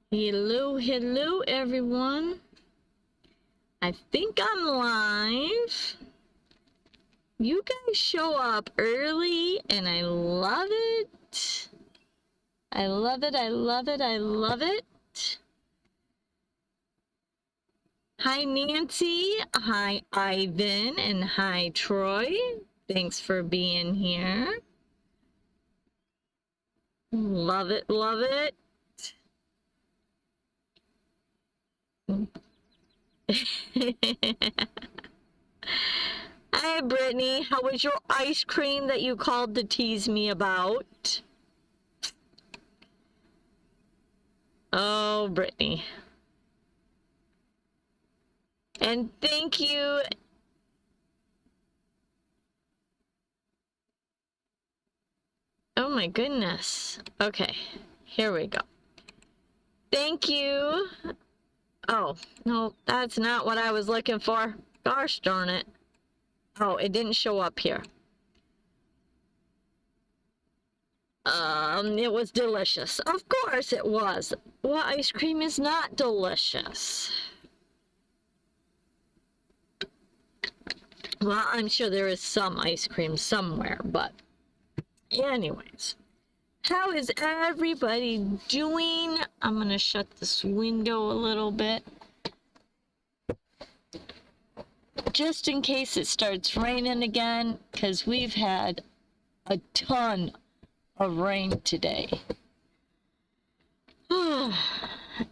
Hello, hello, everyone. I think I'm live. You guys show up early, and I love it. I love it, I love it, I love it. Hi, Nancy. Hi, Ivan, and hi, Troy. Thanks for being here. Love it, love it. Hi, Brittany. How was your ice cream that you called to tease me about? Oh, Brittany. And thank you. Oh my goodness. Okay, here we go. Thank you. Oh, no, that's not what I was looking for. Gosh darn it. Oh, it didn't show up here. It was delicious. Of course it was. What ice cream is not delicious? Well, I'm sure there is some ice cream somewhere, but anyways. How is everybody doing? I'm going to shut this window a little bit, just in case it starts raining again, because we've had a ton of rain today. And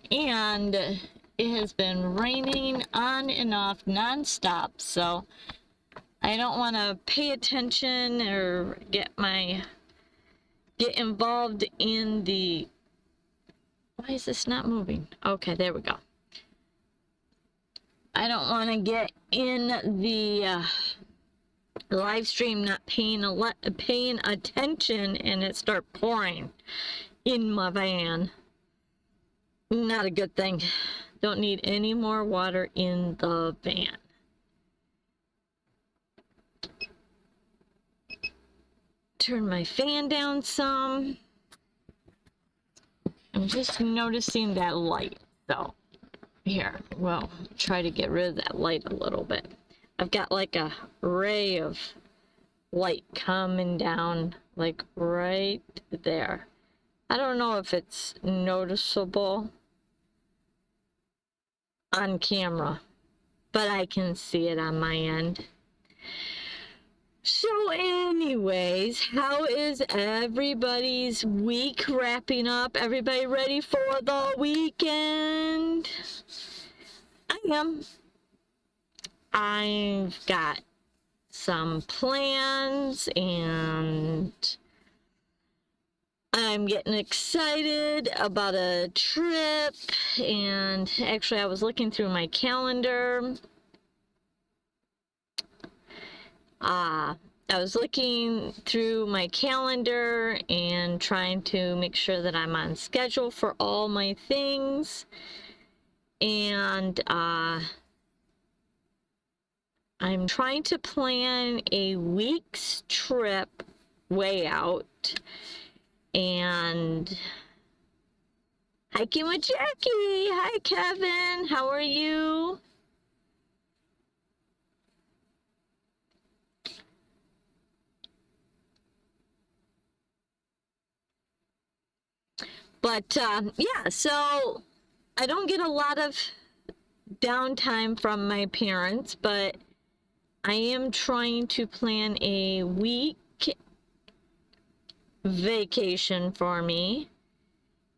it has been raining on and off nonstop, so I don't want to pay attention or get involved in the... Why is this not moving? Okay, there we go. I don't want to get in the live stream not paying attention and it start pouring in my van. Not a good thing. Don't need any more water in the van. Turn my fan down some. I'm just noticing that light, so here, we'll try to get rid of that light a little bit. I've got like a ray of light coming down, like right there. I don't know if it's noticeable on camera, but I can see it on my end. So anyways, how is everybody's week wrapping up? Everybody ready for the weekend? I am. I've got some plans and I'm getting excited about a trip. And actually, I was looking through my calendar. I was looking through my calendar and trying to make sure that I'm on schedule for all my things. And I'm trying to plan a week's trip way out. And hiking with Jackie. Hi, Kevin. How are you? But yeah, so I don't get a lot of downtime from my parents, but I am trying to plan a week vacation for me.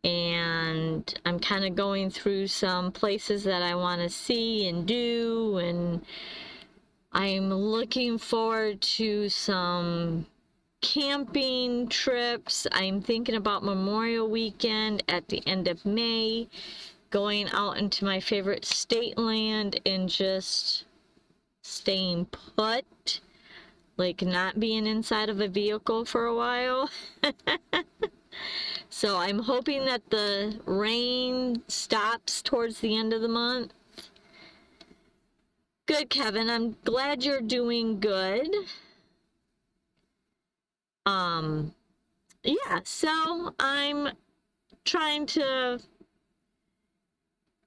And I'm kind of going through some places that I want to see and do, and I'm looking forward to some camping trips. I'm thinking about Memorial Weekend at the end of May, going out into my favorite state land and just staying put, like not being inside of a vehicle for a while. So I'm hoping that the rain stops towards the end of the month. Good, Kevin. I'm glad you're doing good. Yeah, so I'm trying to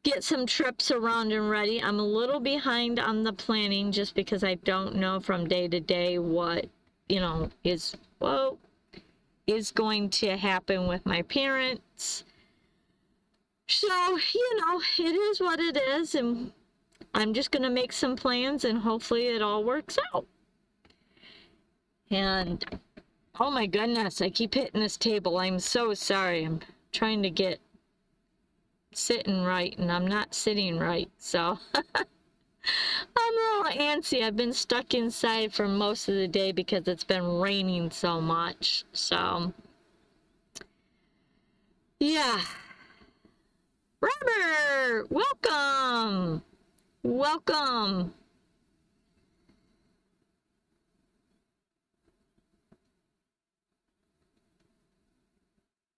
get some trips around and ready. I'm a little behind on the planning just because I don't know from day to day what, you know, is going to happen with my parents. So, you know, it is what it is, and I'm just going to make some plans and hopefully it all works out. And oh my goodness, I keep hitting this table. I'm so sorry. I'm trying to get sitting right and I'm not sitting right. So I'm a little antsy. I've been stuck inside for most of the day because it's been raining so much. So yeah. Robert, welcome. Welcome.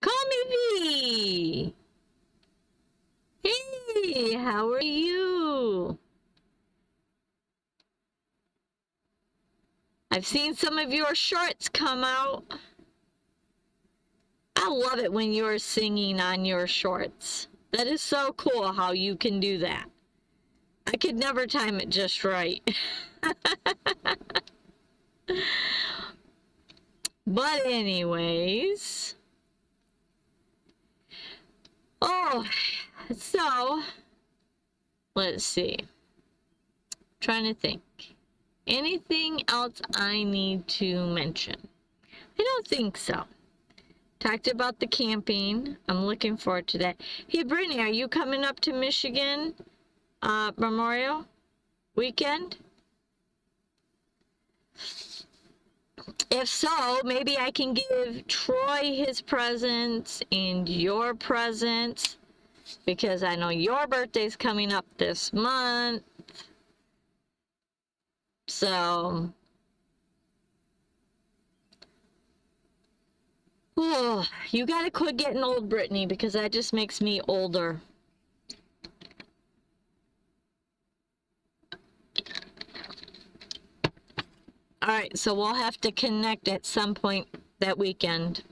Call me V. Hey, how are you? I've seen some of your shorts come out. I love it when you're singing on your shorts. That is so cool how you can do that. I could never time it just right. But anyways. Oh, so let's see. Trying to think. Anything else I need to mention? I don't think so. Talked about the camping. I'm looking forward to that. Hey, Brittany, are you coming up to Michigan Memorial weekend? If so, maybe I can give Troy his presents and your presents, because I know your birthday's coming up this month. So, oh, you gotta quit getting old, Brittany, because that just makes me older. All right, so we'll have to connect at some point that weekend.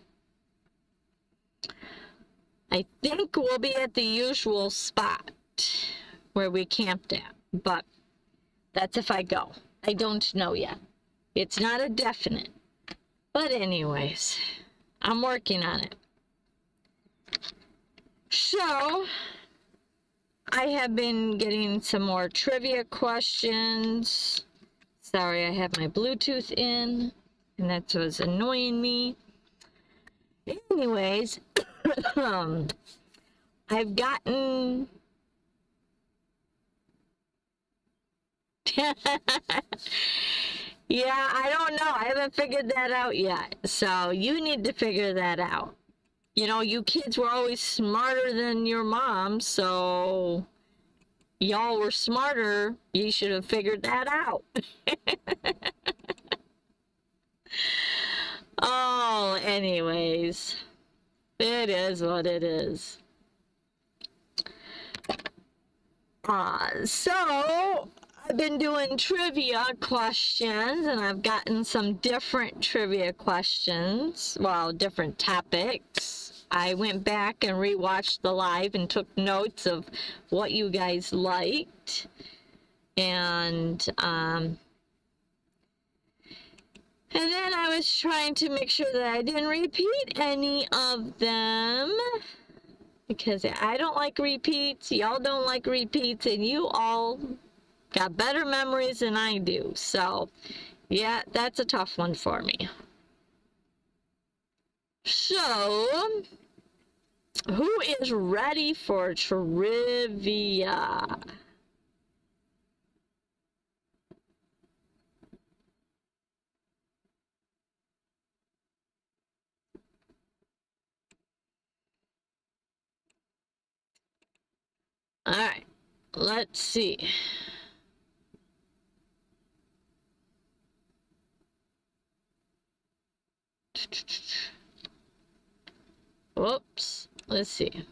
I think we'll be at the usual spot where we camped at, but that's if I go. I don't know yet. It's not a definite. But anyways, I'm working on it. So, I have been getting some more trivia questions. Sorry, I have my Bluetooth in, and that's what's annoying me. Anyways, I've gotten... Yeah, I don't know. I haven't figured that out yet. So you need to figure that out. You know, you kids were always smarter than your mom, so y'all were smarter. You should have figured that out. Oh, anyways, it is what it is. So I've been doing trivia questions, and I've gotten some different trivia questions, well, different topics. I went back and rewatched the live and took notes of what you guys liked, and then I was trying to make sure that I didn't repeat any of them, because I don't like repeats, y'all don't like repeats, and you all got better memories than I do. So, yeah, that's a tough one for me. So, who is ready for trivia? All right, let's see. Whoops, let's see.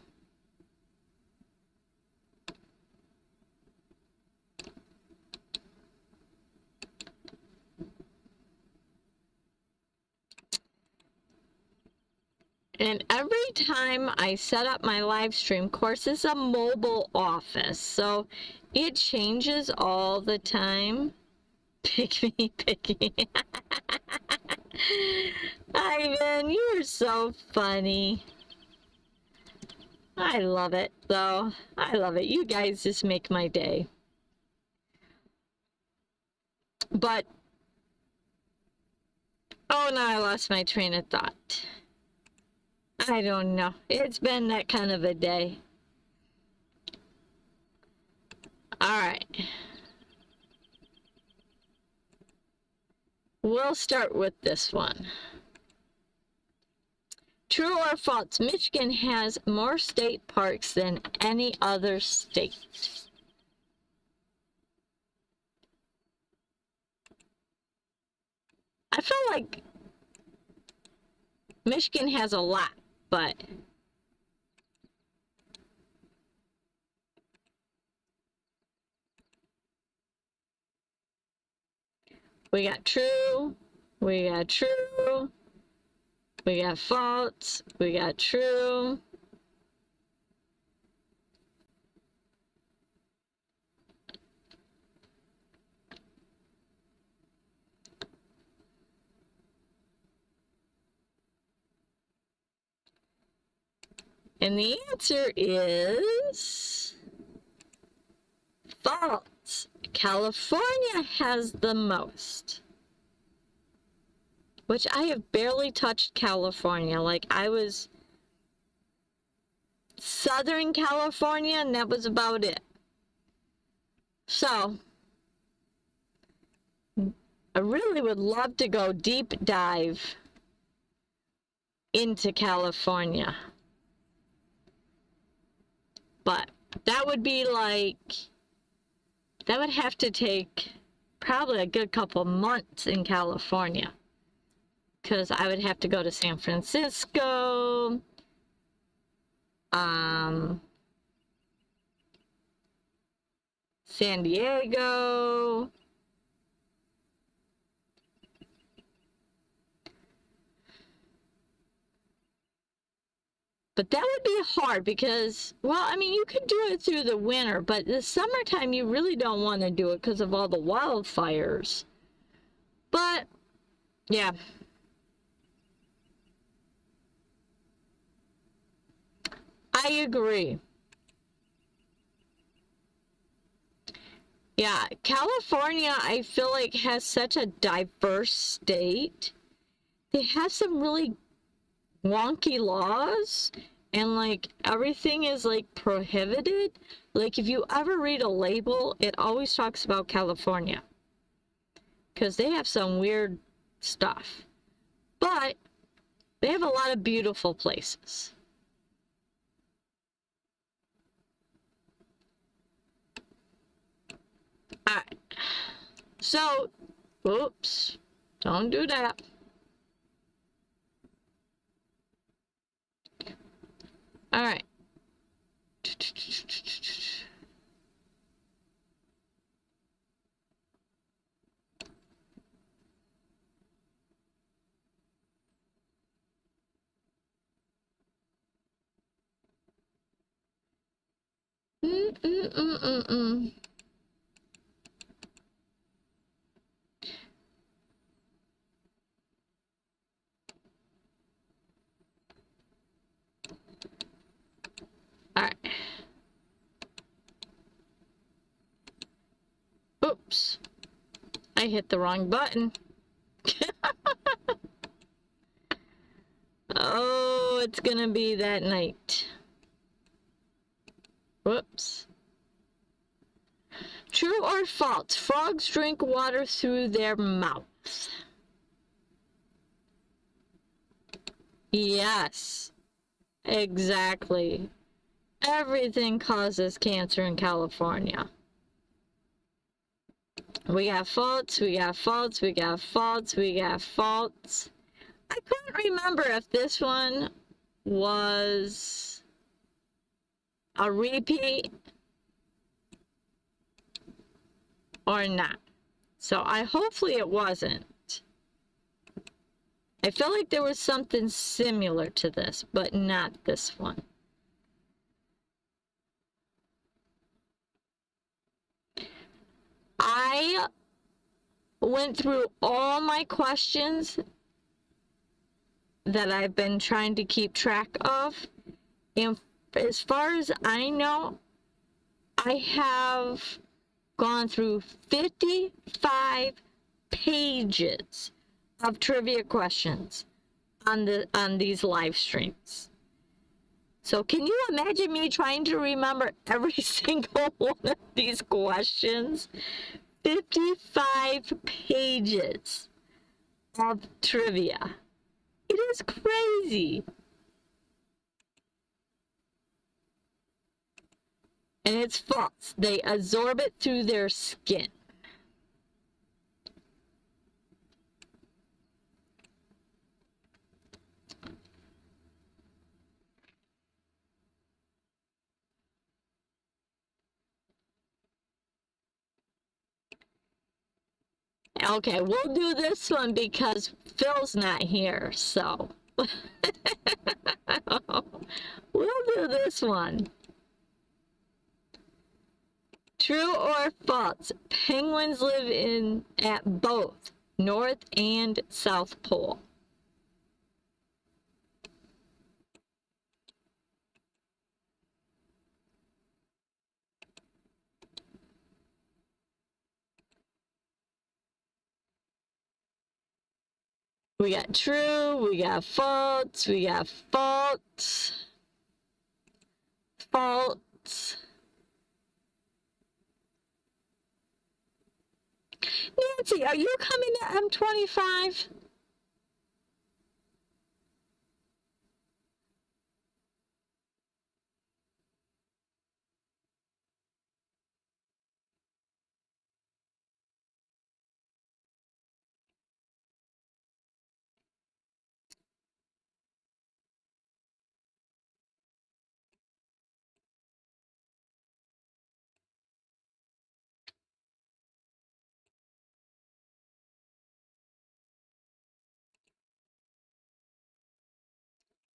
And every time I set up my live stream, of course, it's a mobile office, so it changes all the time. Pick me, pick me. Ivan, you are so funny. I love it, though. I love it. You guys just make my day. But, oh no, I lost my train of thought. I don't know. It's been that kind of a day. Alright. We'll start with this one. True or false? Michigan has more state parks than any other state. I feel like Michigan has a lot, but we got true, we got true, we got false, we got true. And the answer is false. California has the most. Which I have barely touched California. Like, I was Southern California, and that was about it. So, I really would love to go deep dive into California. But that would be like, that would have to take probably a good couple months in California. Because I would have to go to San Francisco, San Diego, but that would be hard because, well, I mean, you could do it through the winter, but the summertime you really don't want to do it because of all the wildfires. But, yeah. I agree. Yeah, California, I feel like has such a diverse state. They have some really wonky laws, and like everything is like prohibited. Like if you ever read a label, it always talks about California because they have some weird stuff, but they have a lot of beautiful places. All right, so oops, don't do that. All right. All right. Oops. I hit the wrong button. Oh, it's gonna be that night. Whoops. True or false? Frogs drink water through their mouths. Yes. Exactly. Everything causes cancer in California. We got false, we got false, we got false, we got false. I couldn't remember if this one was a repeat or not. So hopefully it wasn't. I feel like there was something similar to this, but not this one. I went through all my questions that I've been trying to keep track of, and as far as I know, I have gone through 55 pages of trivia questions on these live streams. So can you imagine me trying to remember every single one of these questions? 55 pages of trivia. It is crazy. And it's false. They absorb it through their skin. Okay, we'll do this one because Phil's not here, so we'll do this one. True or false? Penguins live at both North and South Pole. We got true, we got false, we got false, false. Nancy, are you coming to M25?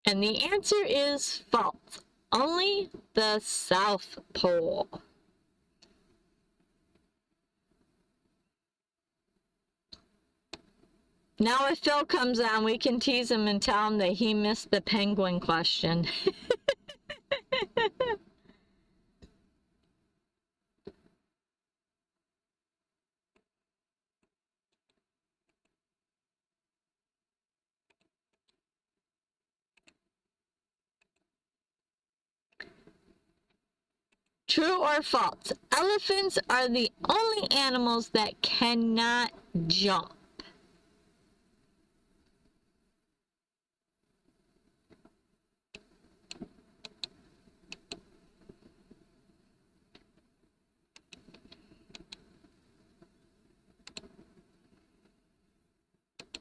And the answer is false. Only the South Pole. Now if Phil comes on, we can tease him and tell him that he missed the penguin question. True or false? Elephants are the only animals that cannot jump.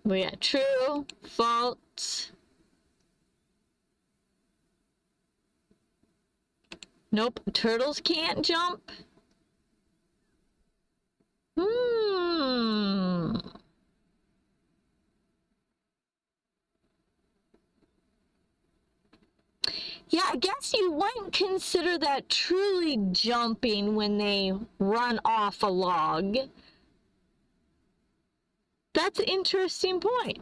We got true, false. Nope, turtles can't jump. Yeah, I guess you wouldn't consider that truly jumping when they run off a log. That's an interesting point.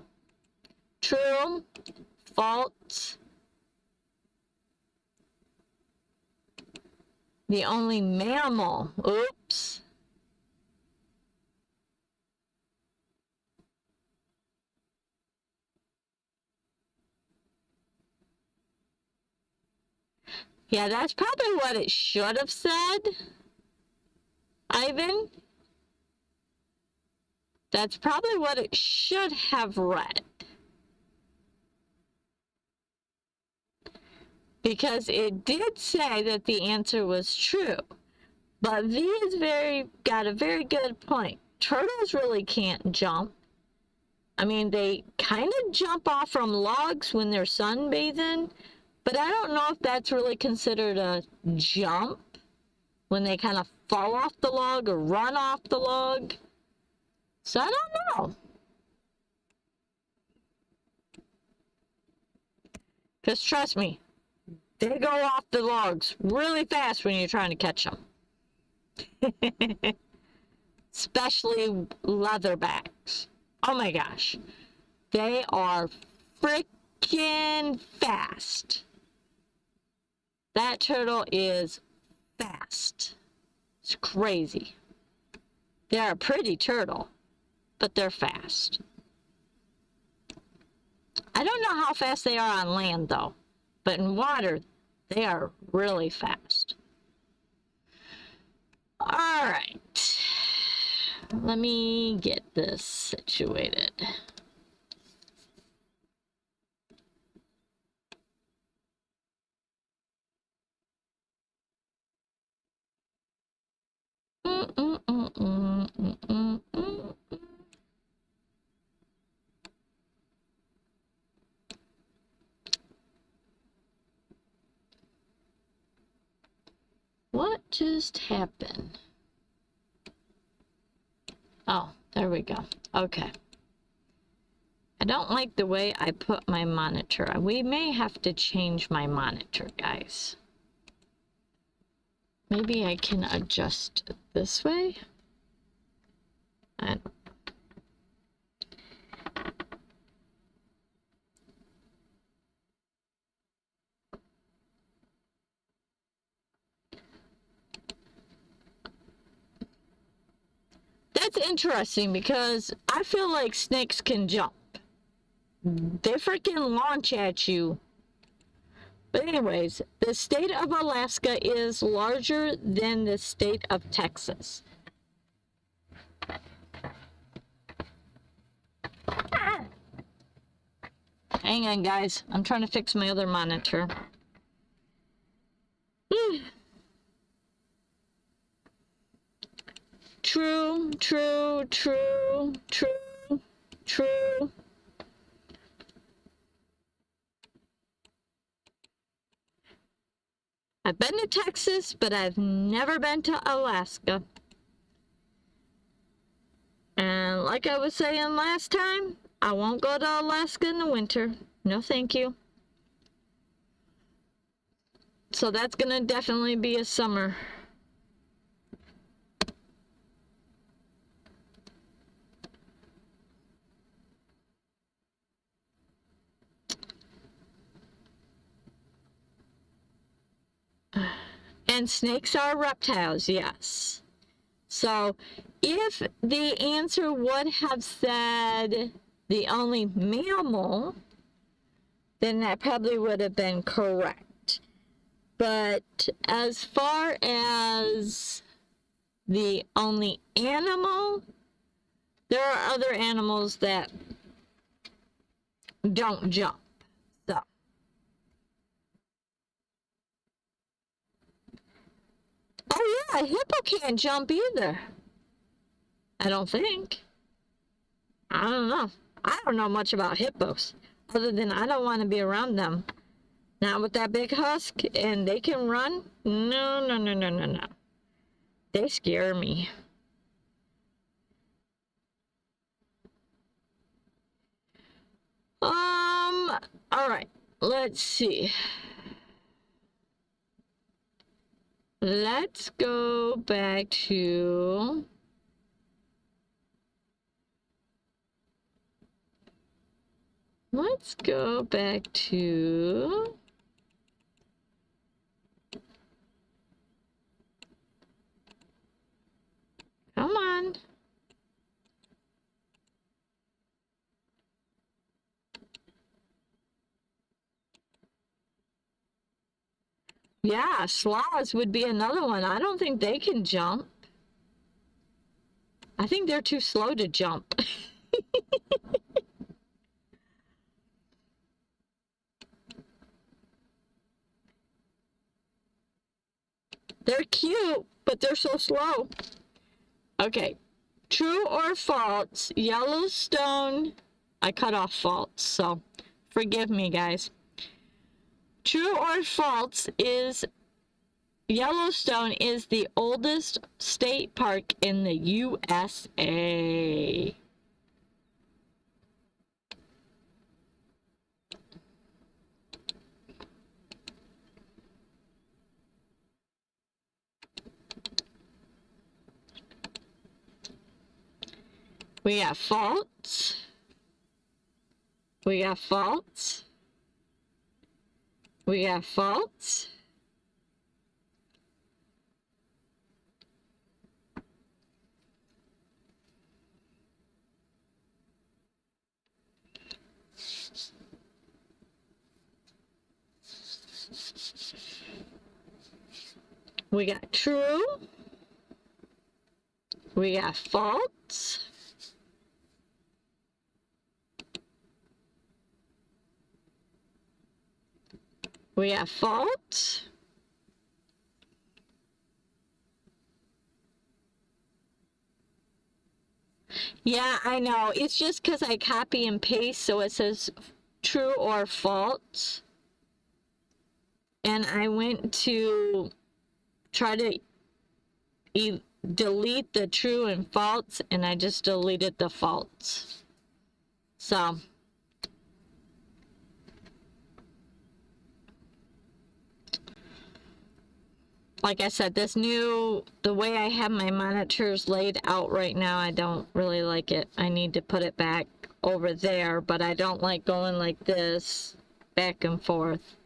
True, false. The only mammal. Oops. Yeah, that's probably what it should have said, Ivan. That's probably what it should have read. Because it did say that the answer was true. But V is got a very good point. Turtles really can't jump. I mean, they kind of jump off from logs when they're sunbathing, but I don't know if that's really considered a jump when they kind of fall off the log or run off the log. So I don't know. Because trust me, they go off the logs really fast when you're trying to catch them. Especially leatherbacks. Oh my gosh. They are freaking fast. That turtle is fast. It's crazy. They're a pretty turtle, but they're fast. I don't know how fast they are on land though, but in water, they are really fast. All right. Let me get this situated. What just happened? Oh, there we go. Okay. I don't like the way I put my monitor. We may have to change my monitor, guys. Maybe I can adjust it this way. That's interesting because I feel like snakes can jump. They freaking launch at you. But anyways, the state of Alaska is larger than the state of Texas. Hang on, guys. I'm trying to fix my other monitor. True, true, true, true, true. I've been to Texas, but I've never been to Alaska. And like I was saying last time, I won't go to Alaska in the winter. No, thank you. So that's gonna definitely be a summer. And snakes are reptiles, yes. So if the answer would have said the only mammal, then that probably would have been correct. But as far as the only animal, there are other animals that don't jump. So oh yeah, a hippo can't jump either. I don't think. I don't know. I don't know much about hippos, other than I don't want to be around them. Not with that big husk, and they can run. No, no, no, no, no, no. They scare me. All right. Let's see. Let's go back to come on. Yeah, sloths would be another one. I don't think they can jump. I think they're too slow to jump. They're cute, but they're so slow. Okay, true or false, Yellowstone, I cut off false, so forgive me, guys. True or false is Yellowstone is the oldest state park in the USA. We got faults. We got faults. We got faults. We got true. We got false. We got false. Yeah, I know. It's just because I copy and paste, so it says true or false. And I went to try to delete the true and false, and I just deleted the false. So, like I said, the way I have my monitors laid out right now, I don't really like it. I need to put it back over there, but I don't like going like this, back and forth.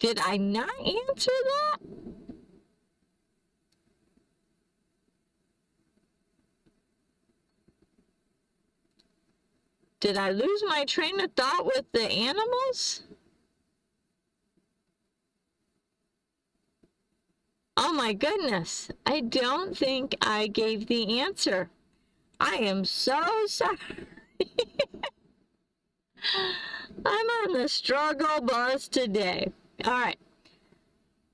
Did I not answer that? Did I lose my train of thought with the animals? Oh my goodness. I don't think I gave the answer. I am so sorry. I'm on the struggle bus today. All right.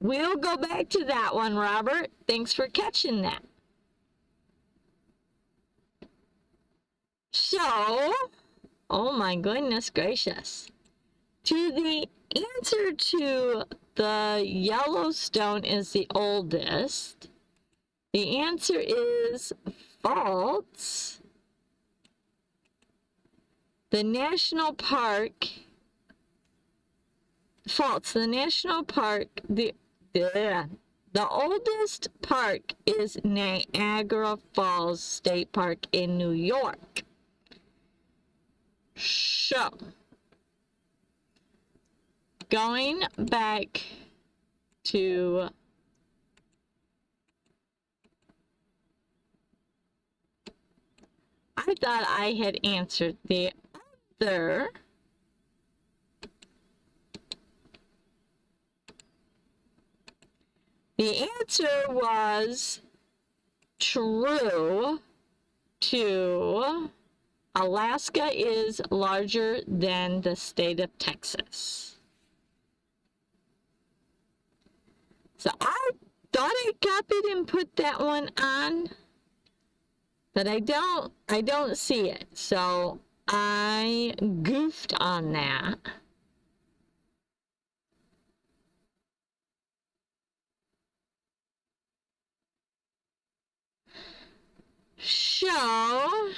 We'll go back to that one, Robert. Thanks for catching that. So, oh my goodness gracious. To the answer to the Yellowstone is the oldest. The answer is false. The national park, false. The national park, the oldest park is Niagara Falls State Park in New York. So, going back to I thought I had answered the other. The answer was true to Alaska is larger than the state of Texas. So I thought I copied and put that one on, but I don't see it. So I goofed on that. So,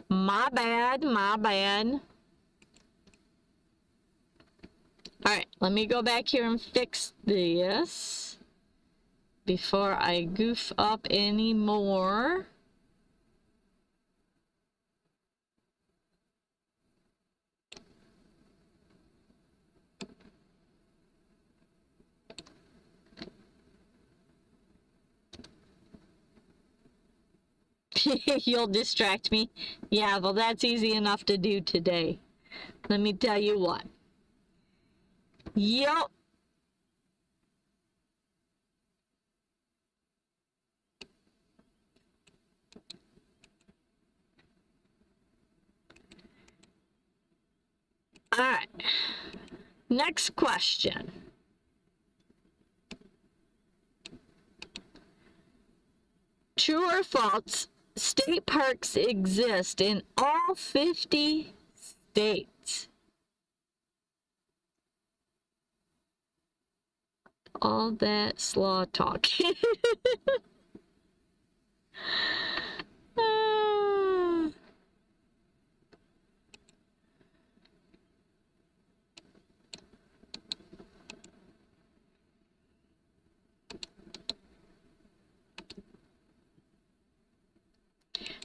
my bad. All right, let me go back here and fix this before I goof up any more. You'll distract me. Yeah, well, that's easy enough to do today. Let me tell you what. Yup. All right. Next question. True or false? State parks exist in all 50 states. All that slaw talk.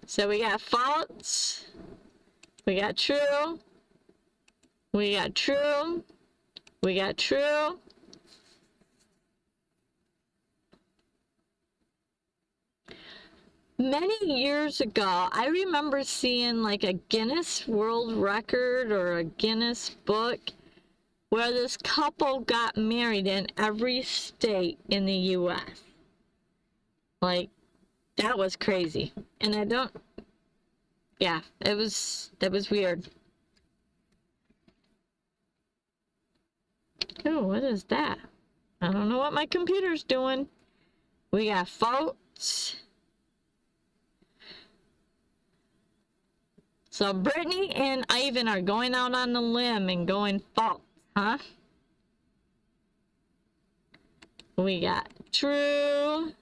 So we got false, we got true, we got true, we got true. Many years ago, I remember seeing like a Guinness World Record or a Guinness book where this couple got married in every state in the U.S. Like, that was crazy. And I don't, yeah, that was weird. Oh, what is that? I don't know what my computer's doing. We got false. So Brittany and Ivan are going out on the limb and going false, huh? We got true.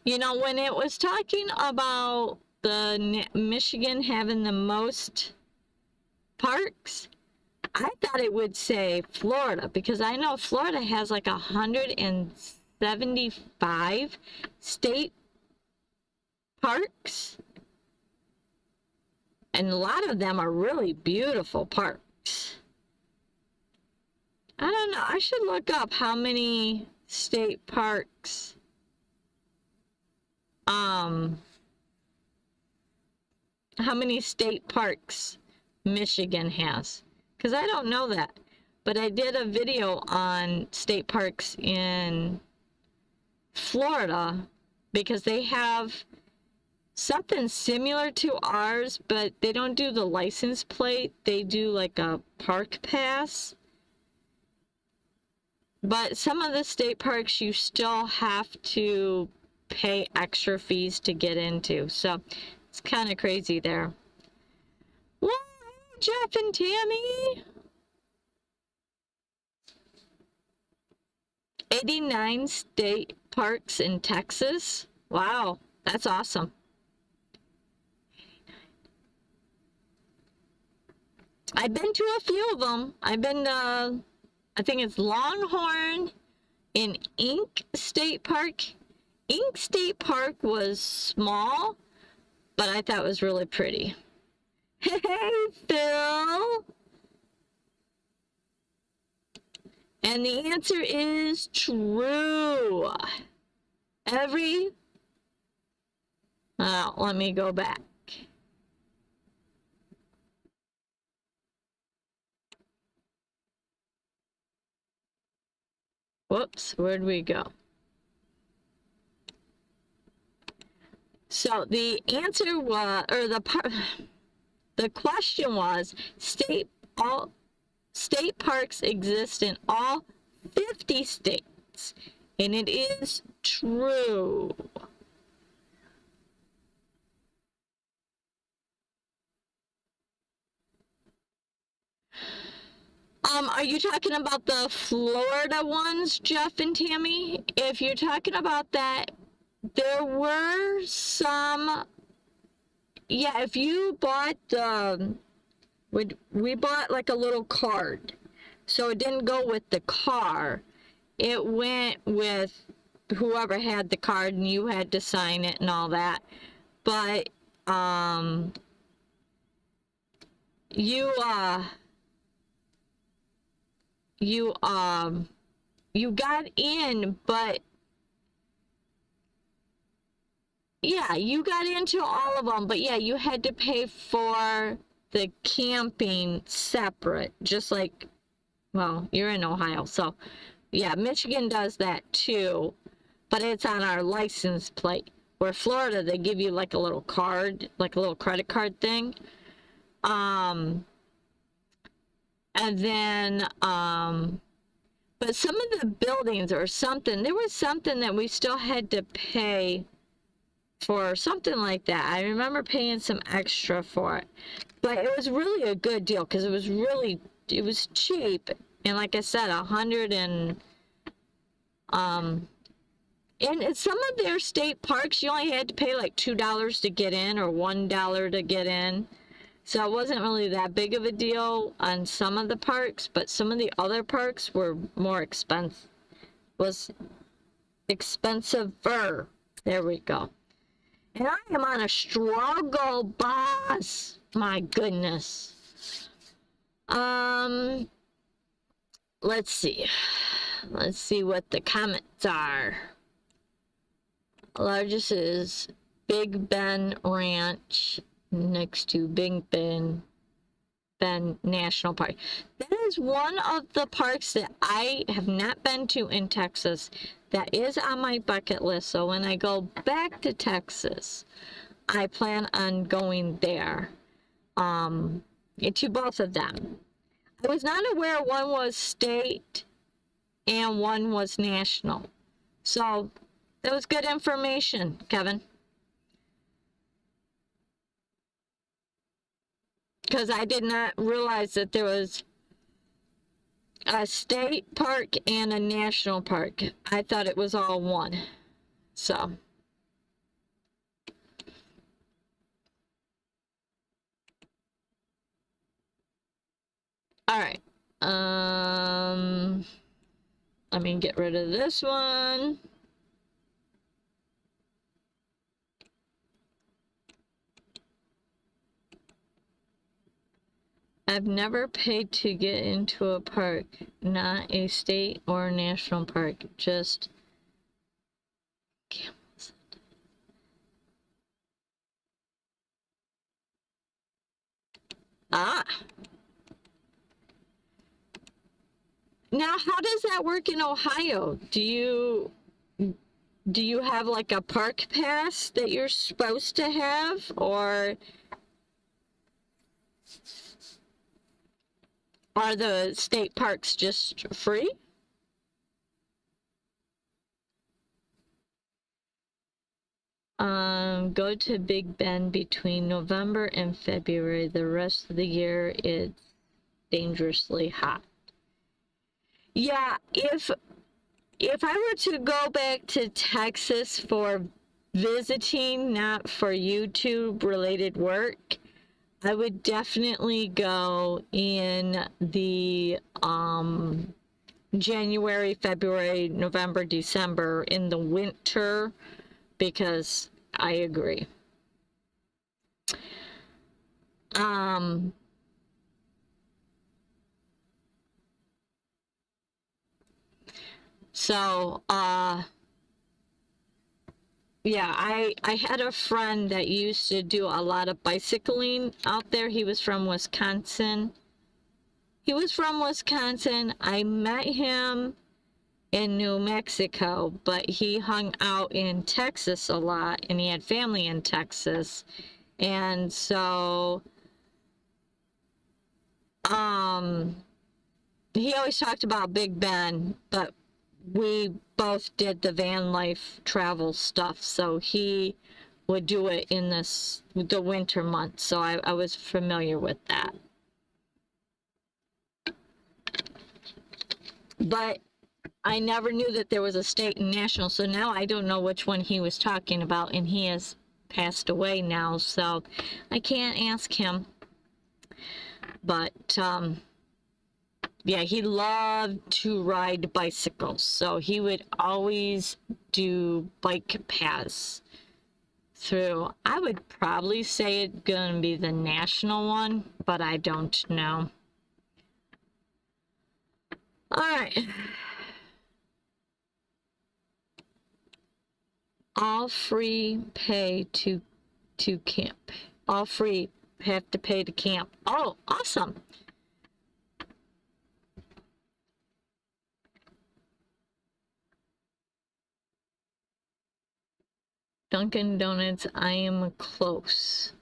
You know, when it was talking about the Michigan having the most parks, I thought it would say Florida, because I know Florida has like 175 state parks. And a lot of them are really beautiful parks. I don't know. I should look up how many state parks Michigan has, because I don't know that. But I did a video on state parks in Florida because they have something similar to ours, but they don't do the license plate. They do like a park pass. But some of the state parks you still have to pay extra fees to get into. So it's kind of crazy there. Well, Jeff and Tammy. 89 state parks in Texas. Wow, that's awesome. I've been to a few of them. I've been to, I think it's Longhorn in Ink State Park. Ink State Park was small, but I thought it was really pretty. Hey, Phil. And the answer is true. Let me go back. Whoops, where'd we go? So the answer was, or the question was, state parks exist in all 50 states, and it is true. Are you talking about the Florida ones, Jeff and Tammy? If you're talking about that, there were some, yeah, if you bought we bought like a little card, so it didn't go with the car, it went with whoever had the card, and you had to sign it and all that. But you got in, but yeah, you got into all of them, but yeah, you had to pay for the camping separate, just like, well, you're in Ohio, so yeah, Michigan does that too, but it's on our license plate. Where Florida, they give you like a little card, like a little credit card thing. And then, but some of the buildings or something, there was something that we still had to pay for, something like that. I remember paying some extra for it, but it was really a good deal because it was cheap. And like I said, 100 and in some of their state parks, you only had to pay like $2 to get in or $1 to get in. So it wasn't really that big of a deal on some of the parks, but some of the other parks were more expensive. Was expensiver. There we go. And I am on a struggle, boss. My goodness. Let's see. Let's see what the comments are. Largest is Big Ben Ranch next to Big Ben National Park. That is one of the parks that I have not been to in Texas that is on my bucket list. So when I go back to Texas, I plan on going there. To both of them. I was not aware one was state and one was national. So that was good information, Kevin. Because I did not realize that there was a state park and a national park. I thought it was all one. So. All right. Let me get rid of this one. I've never paid to get into a park, not a state or national park, just camels. Ah. Now, how does that work in Ohio? Do you have like a park pass that you're supposed to have, or are the state parks just free? Go to Big Bend between November and February. The rest of the year it's dangerously hot. Yeah, if I were to go back to Texas for visiting, not for YouTube related work, I would definitely go in the January, February, November, December in the winter, because I agree. So, yeah, I had a friend that used to do a lot of bicycling out there. He was from Wisconsin. I met him in New Mexico, but he hung out in Texas a lot, and he had family in Texas. And so, he always talked about Big Ben, but we both did the van life travel stuff, so he would do it in the winter months, so I was familiar with that. But I never knew that there was a state and national, so now I don't know which one he was talking about, and he has passed away now, so I can't ask him. But yeah, he loved to ride bicycles, so he would always do bike paths through. I would probably say it's gonna be the national one, but I don't know. All right. All free pay to camp. All free, have to pay to camp. Oh, awesome. Dunkin' Donuts, I am close.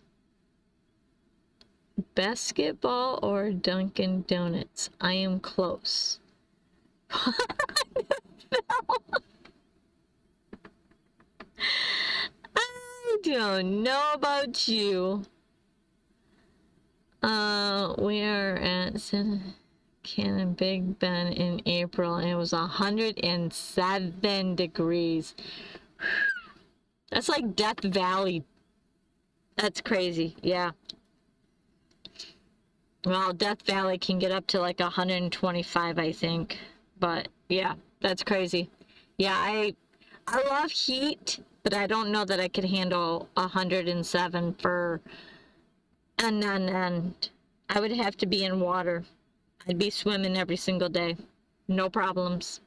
Basketball or Dunkin' Donuts? I am close. I don't know about you. We are at Cannon Big Ben in April, and it was 107 degrees. That's like Death Valley. That's crazy, yeah. Well, Death Valley can get up to like 125, I think. But yeah, that's crazy. Yeah, I love heat, but I don't know that I could handle 107 for and I would have to be in water. I'd be swimming every single day. No problems.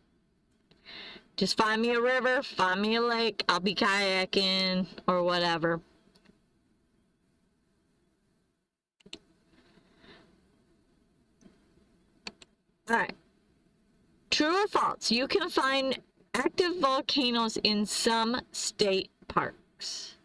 Just find me a river, find me a lake, I'll be kayaking or whatever. Alright. True or false? You can find active volcanoes in some state parks.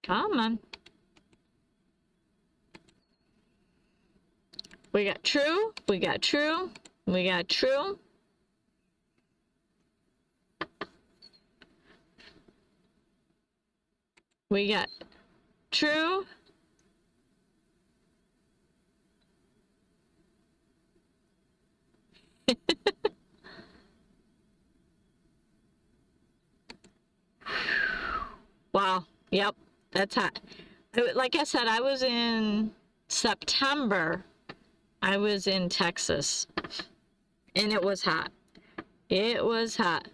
Come on. We got true, we got true, we got true. We got true. Wow. Yep. That's hot. Like I said, I was in September. I was in Texas. And it was hot. It was hot.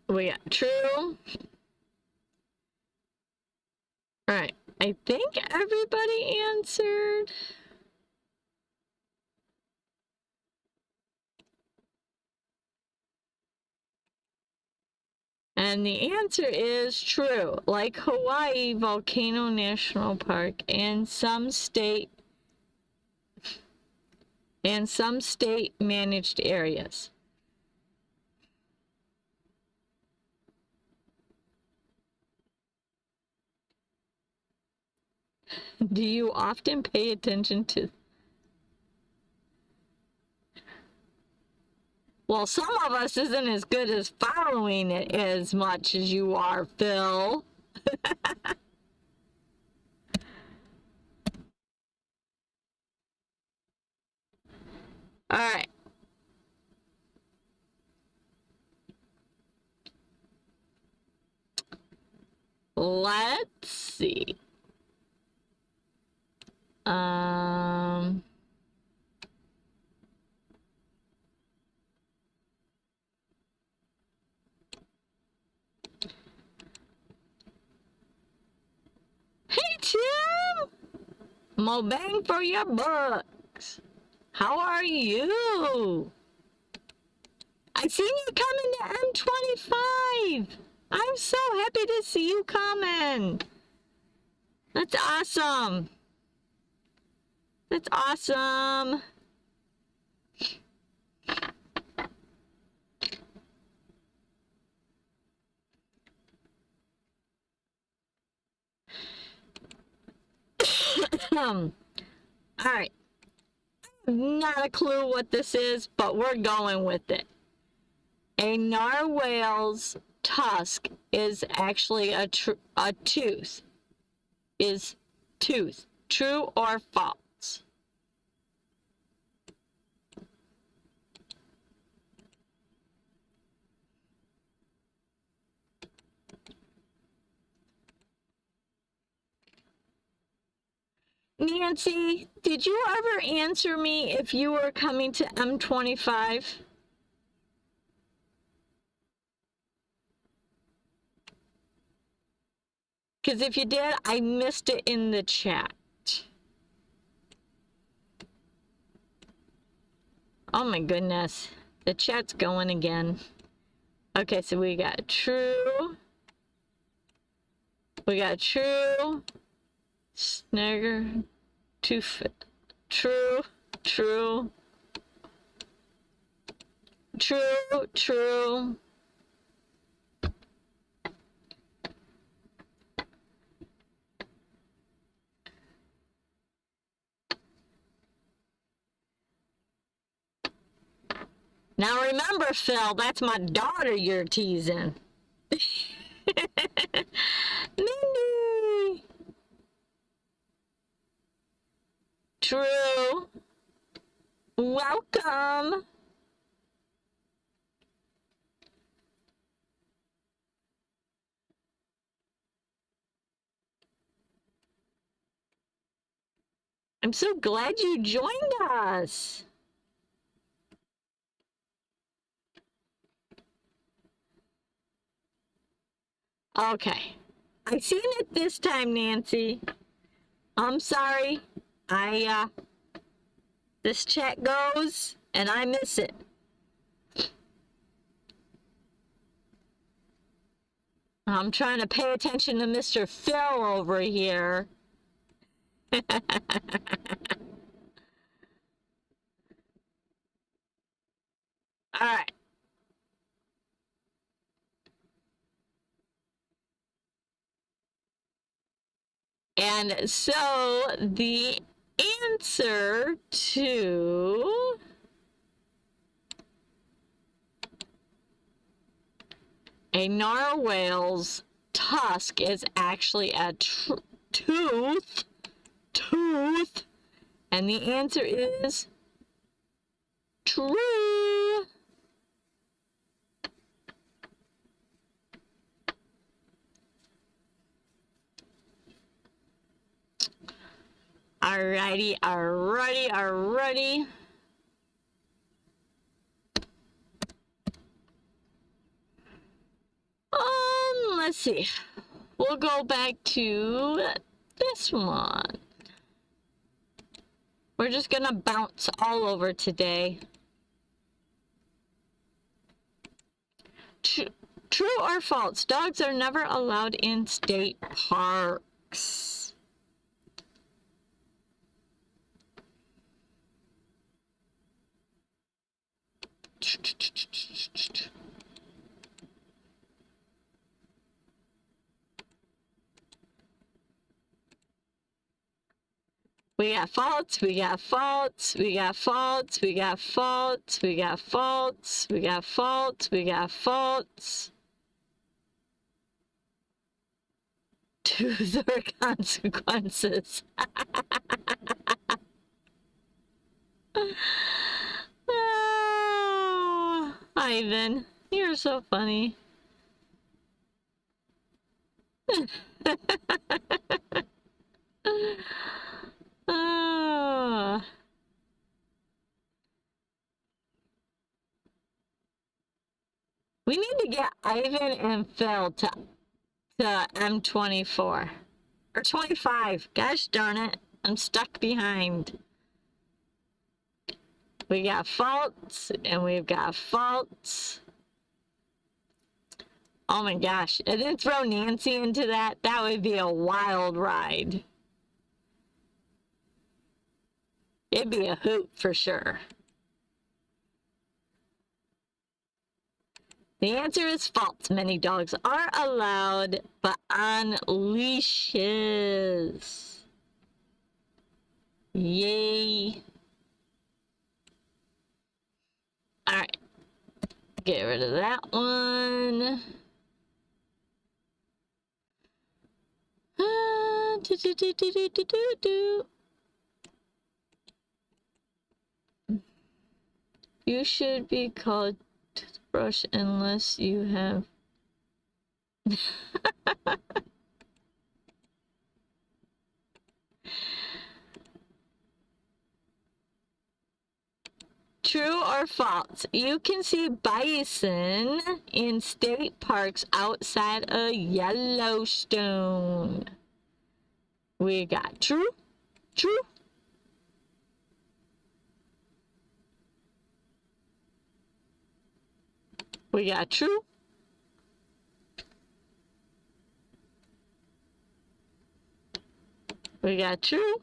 We got true. All right. I think everybody answered. And the answer is true. Like Hawaii Volcano National Park and some state managed areas. Do you often pay attention to? Well, some of us isn't as good as following it as much as you are, Phil. All right. Let's see. Hey, Tim! More bang for your bucks. How are you? I seen you coming to M25. I'm so happy to see you coming. That's awesome. That's awesome. All right. Not a clue what this is, but we're going with it. A narwhal's tusk is actually a tooth. Is tooth. True or false? Nancy, did you ever answer me if you were coming to M25? Because if you did, I missed it in the chat. Oh my goodness. The chat's going again. Okay, so we got true. We got true. Snagger. True. True. True. True. Now remember, Phil, that's my daughter you're teasing. Mindy. True. Welcome. I'm so glad you joined us. Okay. I seen it this time, Nancy. I'm sorry. This chat goes and I miss it. I'm trying to pay attention to Mr. Phil over here. All right. And so the answer to a narwhal's tusk is actually a tooth, and the answer is true. Alrighty. Let's see. We'll go back to this one. We're just gonna bounce all over today. True or false? Dogs are never allowed in state parks. We got faults, we got faults, we got faults, we got faults, we got faults, we got faults, we got faults. Twos are consequences. Oh, Ivan, you're so funny. Oh. We need to get Ivan and Phil to M24 or 25. Gosh darn it, I'm stuck behind. We got faults and we've got faults. Oh my gosh, I didn't throw Nancy into that. That would be a wild ride. It'd be a hoot for sure. The answer is false. Many dogs are allowed, but on leashes. Yay. All right. Get rid of that one. You should be called toothbrush unless you have True or false? You can see bison in state parks outside of Yellowstone. We got true, true. We got true. We got true.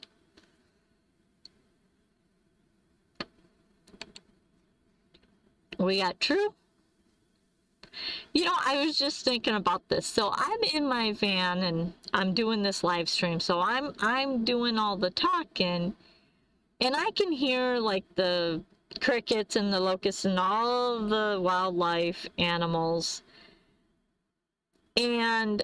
We got true. You know, I was just thinking about this. So I'm in my van and I'm doing this live stream. So I'm doing all the talking and I can hear like the crickets and the locusts and all of the wildlife animals. And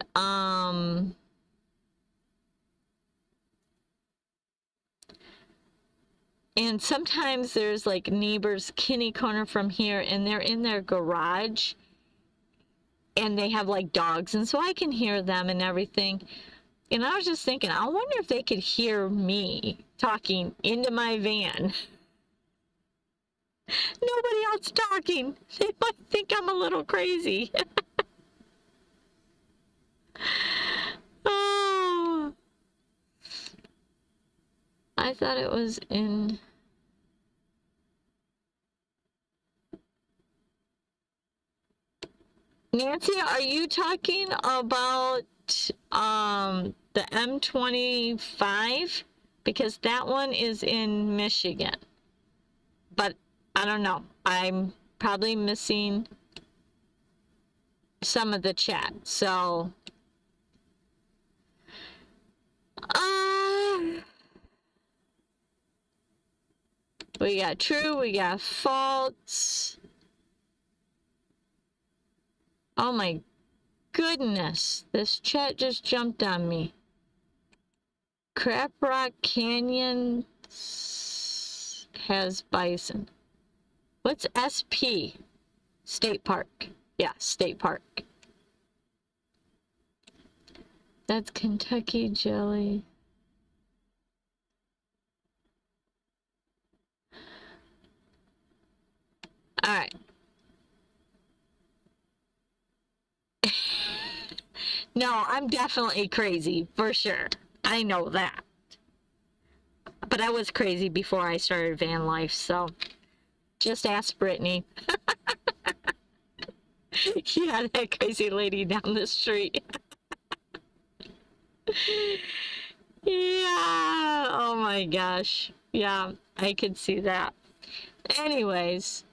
sometimes there's like neighbors kitty corner from here, and they're in their garage, and they have like dogs, and so I can hear them and everything. And I was just thinking, I wonder if they could hear me talking into my van. Nobody else talking. They might think I'm a little crazy. Oh, I thought it was in... Nancy, are you talking about the M25? Because that one is in Michigan. But I don't know. I'm probably missing some of the chat. So, we got true, we got false. Oh my goodness, this chat just jumped on me. Crap Rock Canyon has bison. What's SP? State Park. Yeah, State Park. That's Kentucky jelly. All right. No, I'm definitely crazy, for sure. I know that. But I was crazy before I started van life, so just ask Brittany. Yeah, that crazy lady down the street. Yeah, oh my gosh. Yeah, I could see that. Anyways,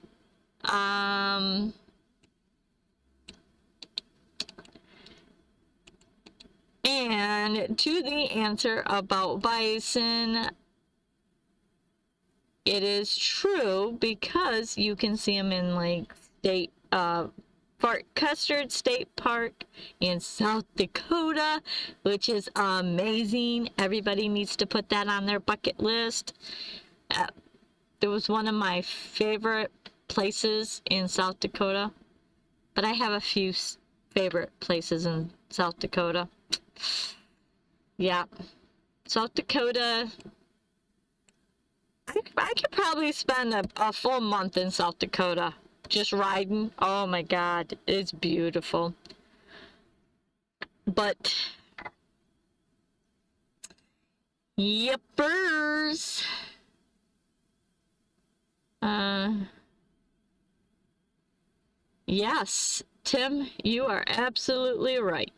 and to the answer about bison, it is true because you can see them in like Fort Custer State Park in South Dakota, which is amazing. Everybody needs to put that on their bucket list. It was one of my favorite places in South Dakota, but I have a few favorite places in South Dakota. Yeah, South Dakota. I could probably spend a full month in South Dakota just riding. Oh my God, it's beautiful. But, yippers. Yes, Tim, you are absolutely right.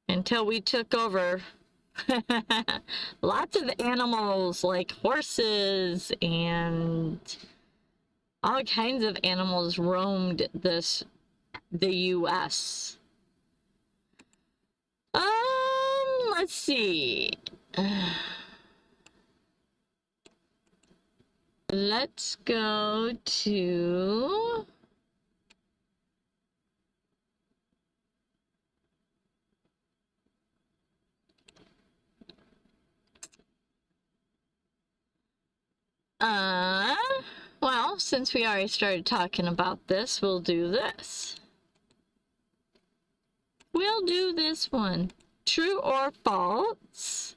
Until we took over, lots of animals like horses and all kinds of animals roamed the U.S. Let's see. Let's go to... well, since we already started talking about this, we'll do this. We'll do this one. True or false?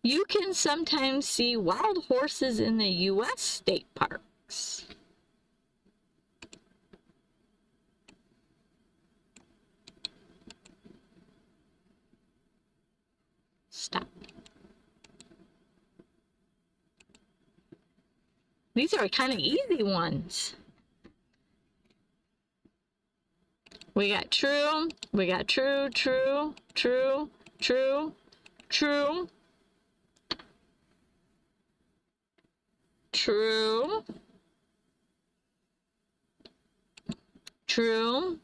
You can sometimes see wild horses in the U.S. state parks. Stop. These are kind of easy ones. We got true, we got true, true, true, true, true, true, true,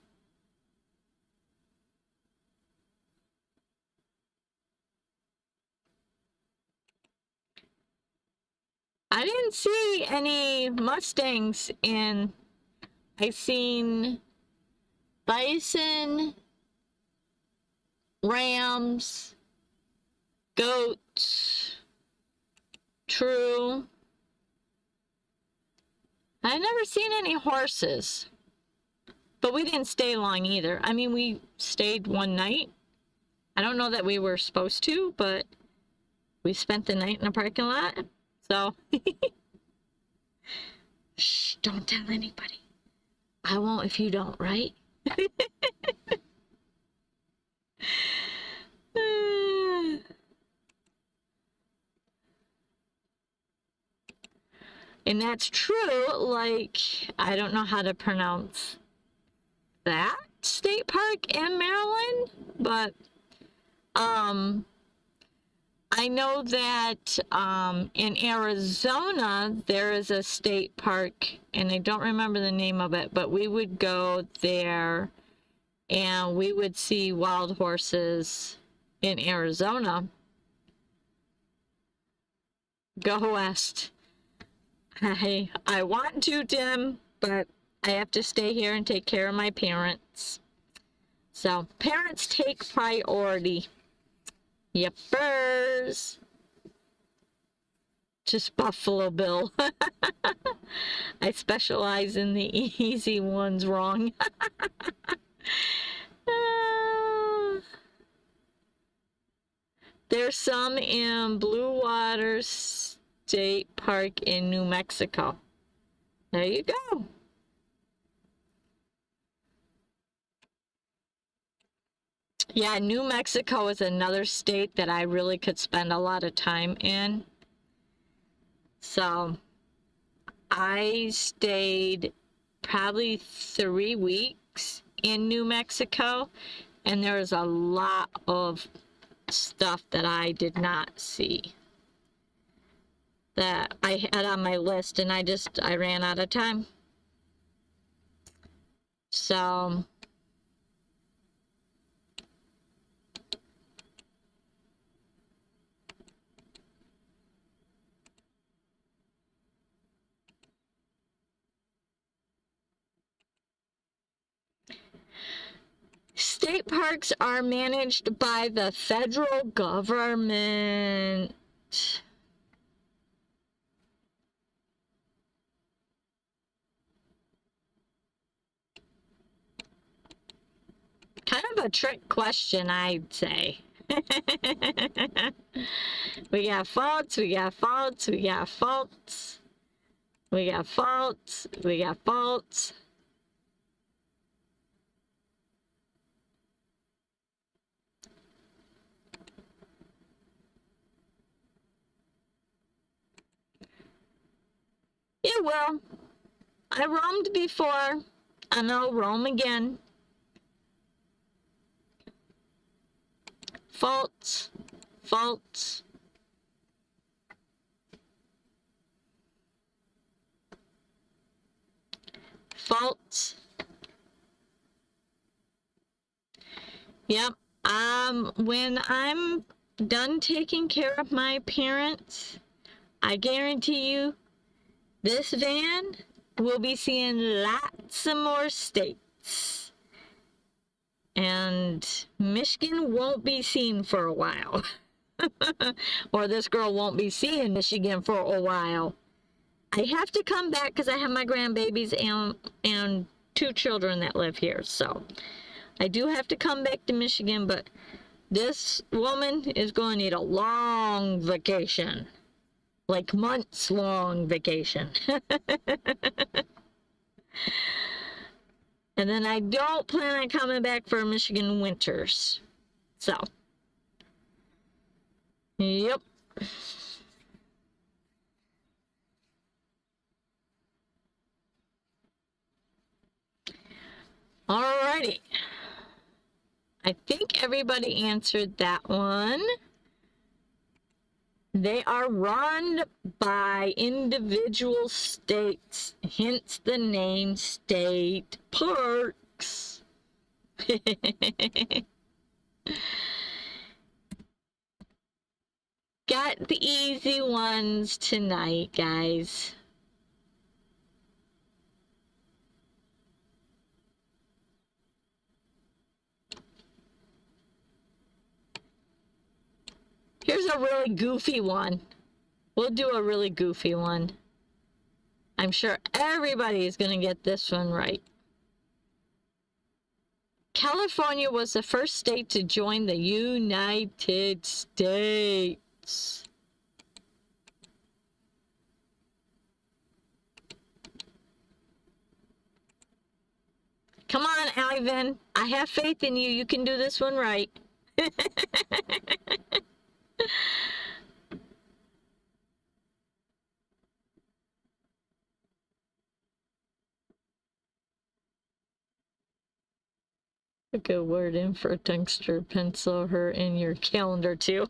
I didn't see any Mustangs in. I seen bison, rams, goats. True. I never seen any horses. But we didn't stay long either. I mean, we stayed one night. I don't know that we were supposed to, but we spent the night in the parking lot. So, shh, don't tell anybody. I won't if you don't, right? And that's true, like, I don't know how to pronounce that state park in Maryland, but I know that in Arizona there is a state park, and I don't remember the name of it, but we would go there and we would see wild horses in Arizona. Go west. I want to, Tim, but I have to stay here and take care of my parents. So, parents take priority. Yepers. Just Buffalo Bill. I specialize in the easy ones wrong. There's some in Blue Water State Park in New Mexico. There you go. Yeah, New Mexico is another state that I really could spend a lot of time in. So I stayed probably 3 weeks in New Mexico, and there was a lot of stuff that I did not see that I had on my list, and I ran out of time. So state parks are managed by the federal government. Kind of a trick question, I'd say. We got faults, we got faults, we got faults. We got faults, we got faults. It will. I roamed before, and I'll roam again. Faults, faults. Faults. Yep. When I'm done taking care of my parents, I guarantee you this van will be seeing lots of more states. And Michigan won't be seen for a while. Or this girl won't be seeing Michigan for a while. I have to come back because I have my grandbabies and 2 children that live here. So I do have to come back to Michigan, but this woman is going to need a long vacation. Like months long vacation. And then I don't plan on coming back for Michigan winters. So, yep. Alrighty. I think everybody answered that one. They are run by individual states, hence the name state parks. Got the easy ones tonight, guys. Here's a really goofy one. We'll do a really goofy one. I'm sure everybody is going to get this one right. California was the first state to join the United States. Come on, Ivan. I have faith in you. You can do this one right. A good word in for a tungster pencil her in your calendar too.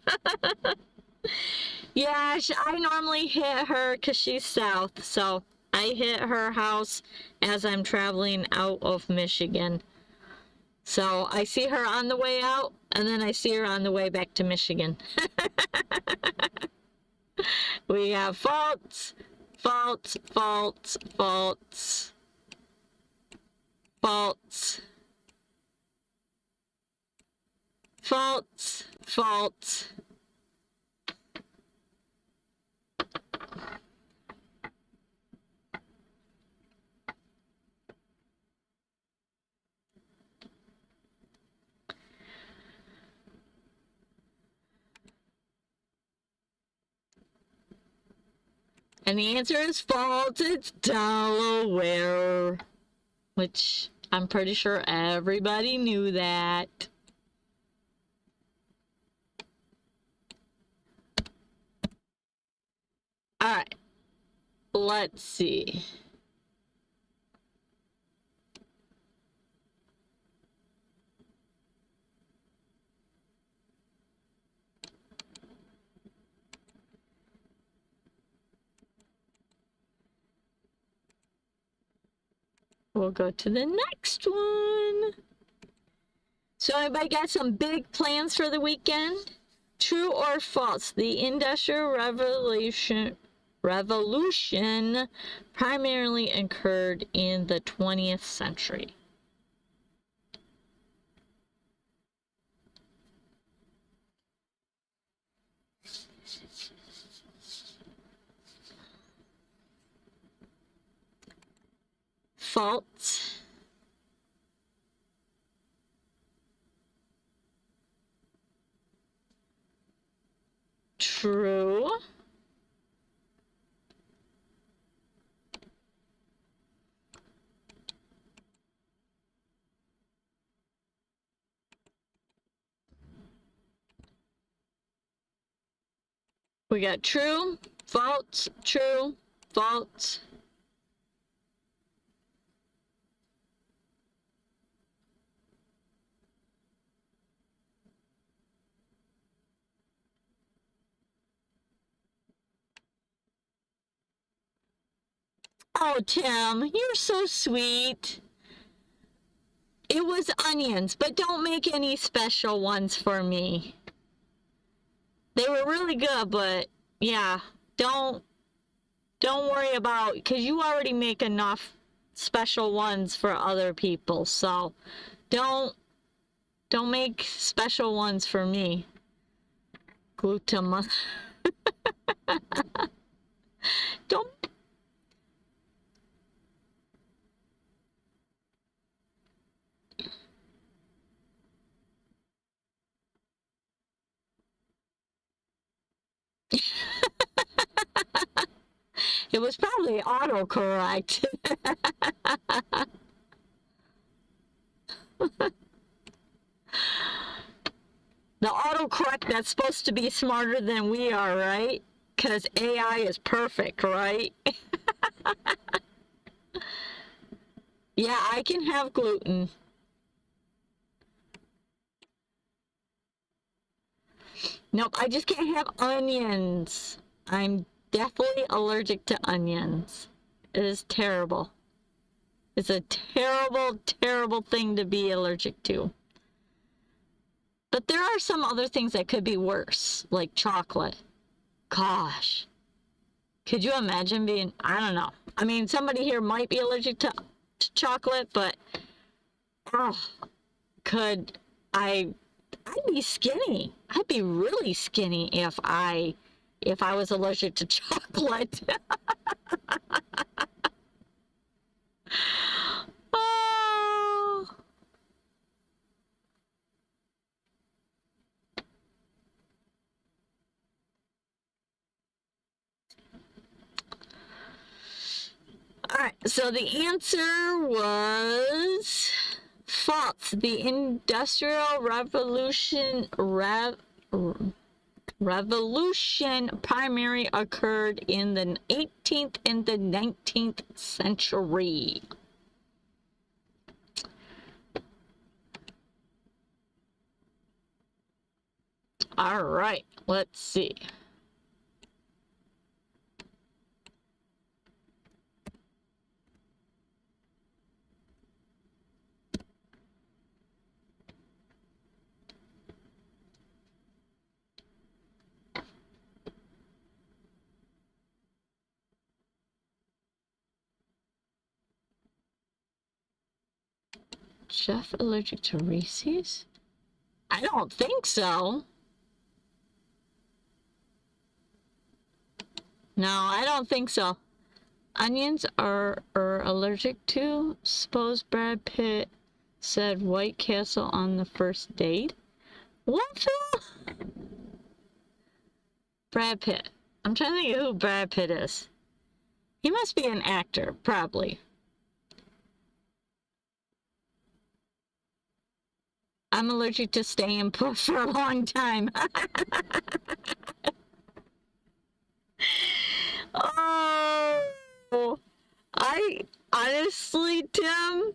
Yeah, I normally hit her because she's south, so I hit her house as I'm traveling out of Michigan. So I see her on the way out, and then I see her on the way back to Michigan. We have faults, faults, faults, faults, faults, faults, faults. And the answer is false. It's Delaware, which I'm pretty sure everybody knew that. All right, let's see. We'll go to the next one. So everybody got some big plans for the weekend? True or false? The Industrial Revolution primarily occurred in the 20th century. False. True. We got true, false, true, false. Oh, Tim, you're so sweet. It was onions, but don't make any special ones for me. They were really good, but yeah, don't worry about, because you already make enough special ones for other people, so don't make special ones for me. Glutama. Don't. It was probably autocorrect. The autocorrect that's supposed to be smarter than we are, right? Because AI is perfect, right? Yeah, I can have gluten. Nope, I just can't have onions. I'm definitely allergic to onions. It is terrible. It's a terrible, terrible thing to be allergic to. But there are some other things that could be worse, like chocolate. gosh. Could you imagine being, I don't know. I mean, somebody here might be allergic to chocolate, but, oh, I'd be skinny. I'd be really skinny if I was allergic to chocolate. Oh. All right, so the answer was false. The Industrial Revolution primary occurred in the 18th and the 19th century. All right, let's see. Jeff allergic to Reese's? I don't think so. No, I don't think so. Onions are allergic to? Suppose Brad Pitt said White Castle on the first date? What, Phil? Brad Pitt. I'm trying to think of who Brad Pitt is. He must be an actor, probably. I'm allergic to staying put for a long time. Oh, I honestly, Tim,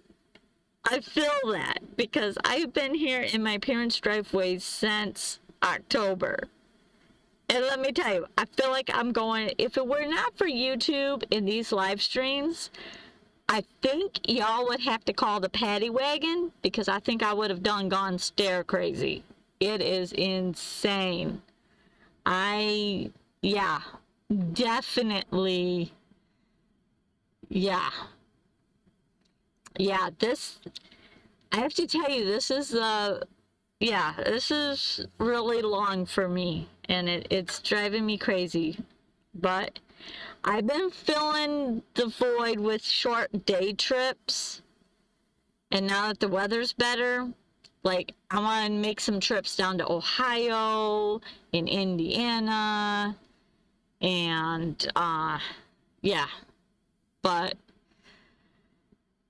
I feel that because I've been here in my parents' driveway since October. And let me tell you, I feel like I'm going, if it were not for YouTube and these live streams, I think y'all would have to call the paddy wagon because I think I would have gone stare crazy. It is insane. Yeah, definitely. Yeah. Yeah, I have to tell you, this is really long for me and it's driving me crazy. But I've been filling the void with short day trips. And now that the weather's better, like I want to make some trips down to Ohio and Indiana and yeah. But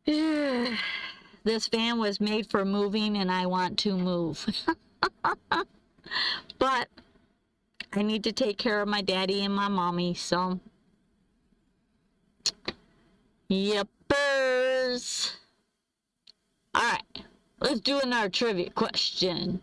this van was made for moving and I want to move. But I need to take care of my daddy and my mommy, so yepers. Alright, let's do another trivia question.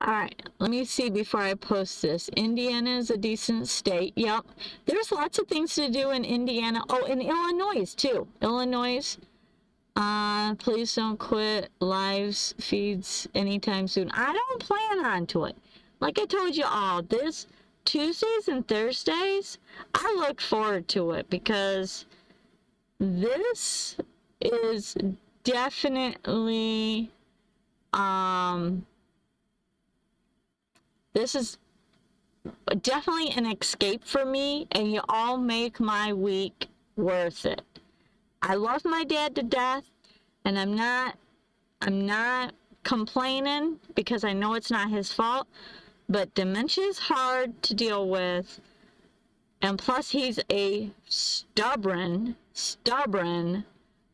All right, let me see before I post this. Indiana is a decent state. Yep. There's lots of things to do in Indiana. Oh, in Illinois, too. Illinois. Please don't quit lives feeds anytime soon. I don't plan on to it. Like I told you all, this Tuesdays and Thursdays, I look forward to it because this is definitely, this is definitely an escape for me, and you all make my week worth it. I love my dad to death, and I'm not complaining because I know it's not his fault, but dementia is hard to deal with, and plus he's a stubborn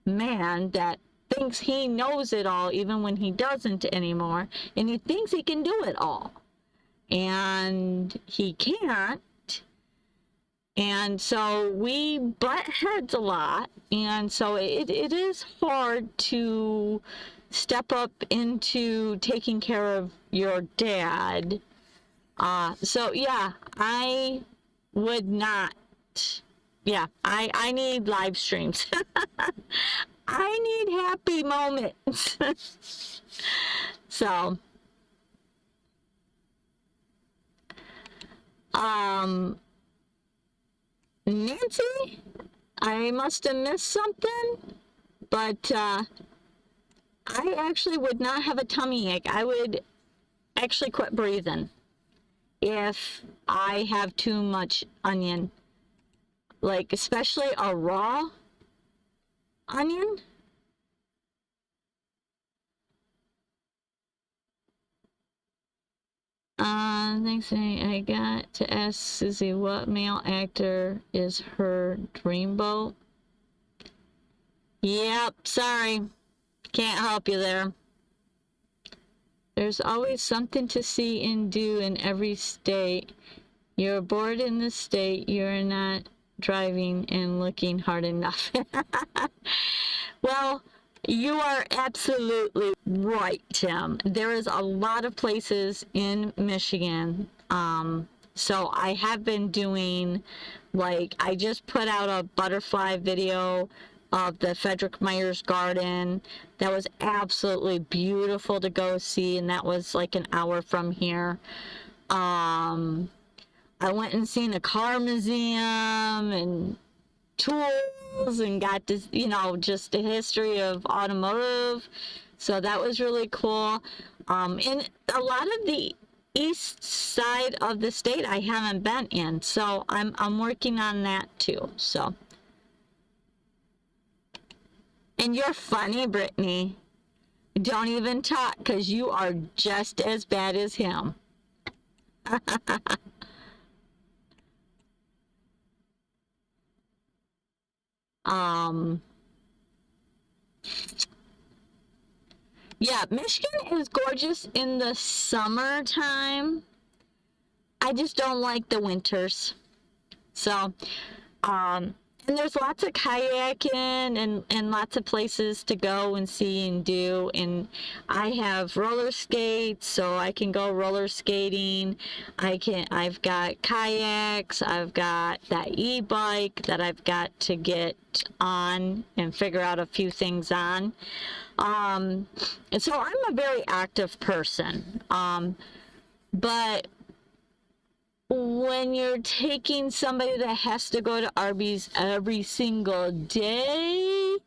man that thinks he knows it all even when he doesn't anymore, and he thinks he can do it all, and he can't. And so we butt heads a lot, and so it is hard to step up into taking care of your dad. So yeah, I would not. Yeah, I need live streams. I need happy moments. So, Nancy, I must have missed something, but I actually would not have a tummy ache. I would actually quit breathing if I have too much onion, like especially a raw onion. Thanks. I got to ask Suzy what male actor is her dreamboat. Yep, sorry. Can't help you there. There's always something to see and do in every state. You're bored in the state, you're not driving and looking hard enough. Well, you are absolutely right, Tim. There is a lot of places in Michigan. So I have been doing, like, I just put out a butterfly video of the Frederick Myers Garden. That was absolutely beautiful to go see, and that was like an hour from here. I went and seen a car museum and tools and got to, you know, just the history of automotive. So that was really cool. And a lot of the east side of the state I haven't been in, so I'm working on that too. So, and you're funny, Brittany. Don't even talk, because you are just as bad as him. Yeah, Michigan is gorgeous in the summertime. I just don't like the winters. So, and there's lots of kayaking and lots of places to go and see and do. And I have roller skates, so I can go roller skating. I've got kayaks. I've got that e-bike that I've got to get on and figure out a few things on. And so I'm a very active person. But when you're taking somebody that has to go to Arby's every single day,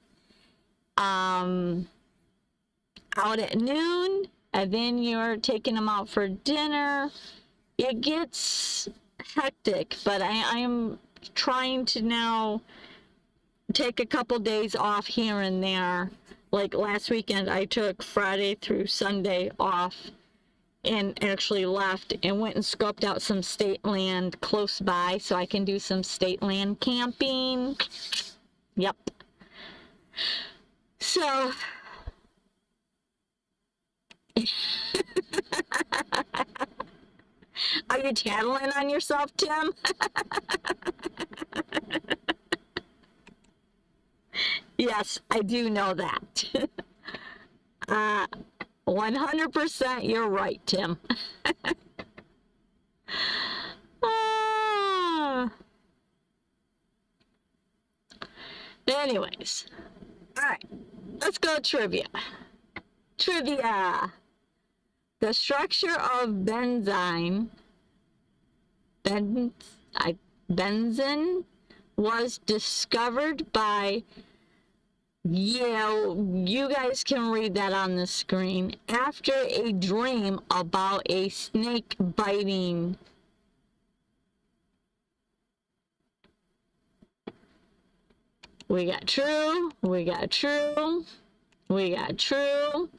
out at noon, and then you're taking them out for dinner, it gets hectic. But I'm trying to now take a couple days off here and there. Like last weekend, I took Friday through Sunday off and actually left and went and scoped out some state land close by so I can do some state land camping. Yep. So, are you tattling on yourself, Tim? Yes, I do know that. 100% you're right, Tim. Anyways, all right, let's go trivia. Trivia. The structure of benzene was discovered by, yeah, you guys can read that on the screen, after a dream about a snake biting. We got true, we got true, we got true.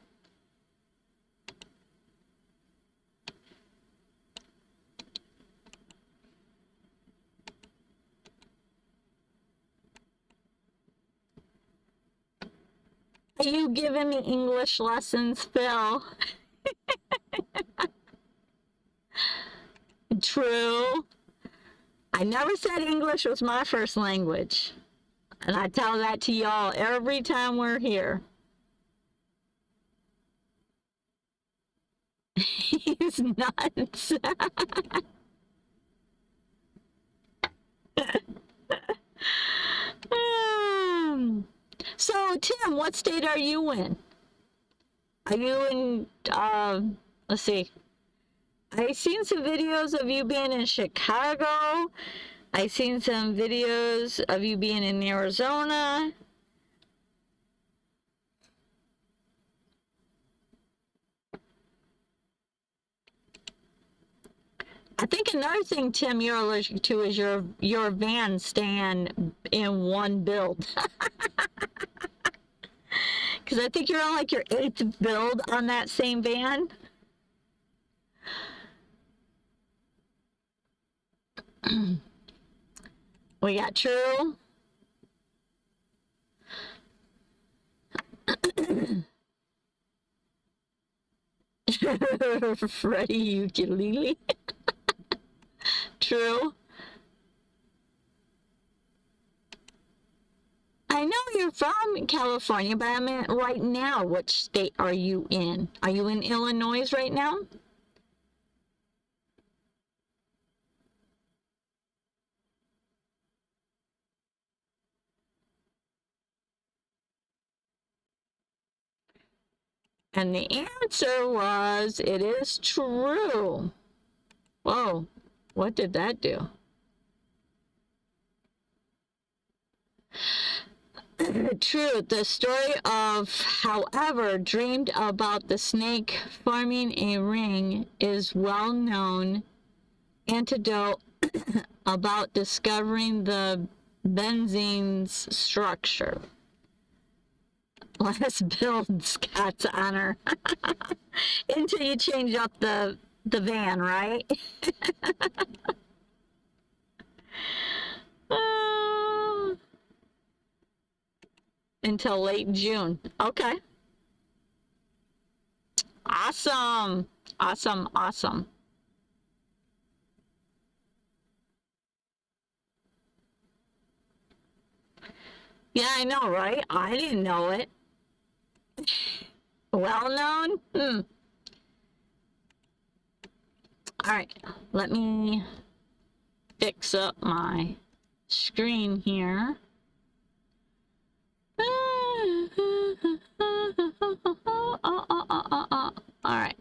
Are you giving me English lessons, Phil? True. I never said English was my first language. And I tell that to y'all every time we're here. He's nuts. So, Tim, what state are you in? Are you in, let's see. I've seen some videos of you being in Chicago. I've seen some videos of you being in Arizona. I think another thing, Tim, you're allergic to is your van staying in one build. Because I think you're on like your 8th build on that same van. We got True. Freddie Ukulele. True. I know you're from California, but I mean right now, which state are you in? Are you in Illinois right now? And the answer was, it is true. Whoa, what did that do? True, the story of however dreamed about the snake forming a ring is well known anecdote about discovering the benzene's structure. Let's build Scott's honor. Until you change up the van, right? Until late June. Okay. Awesome. Awesome. Awesome. Yeah, I know, right? I didn't know it. Well known? All right, let me fix up my screen here. All right.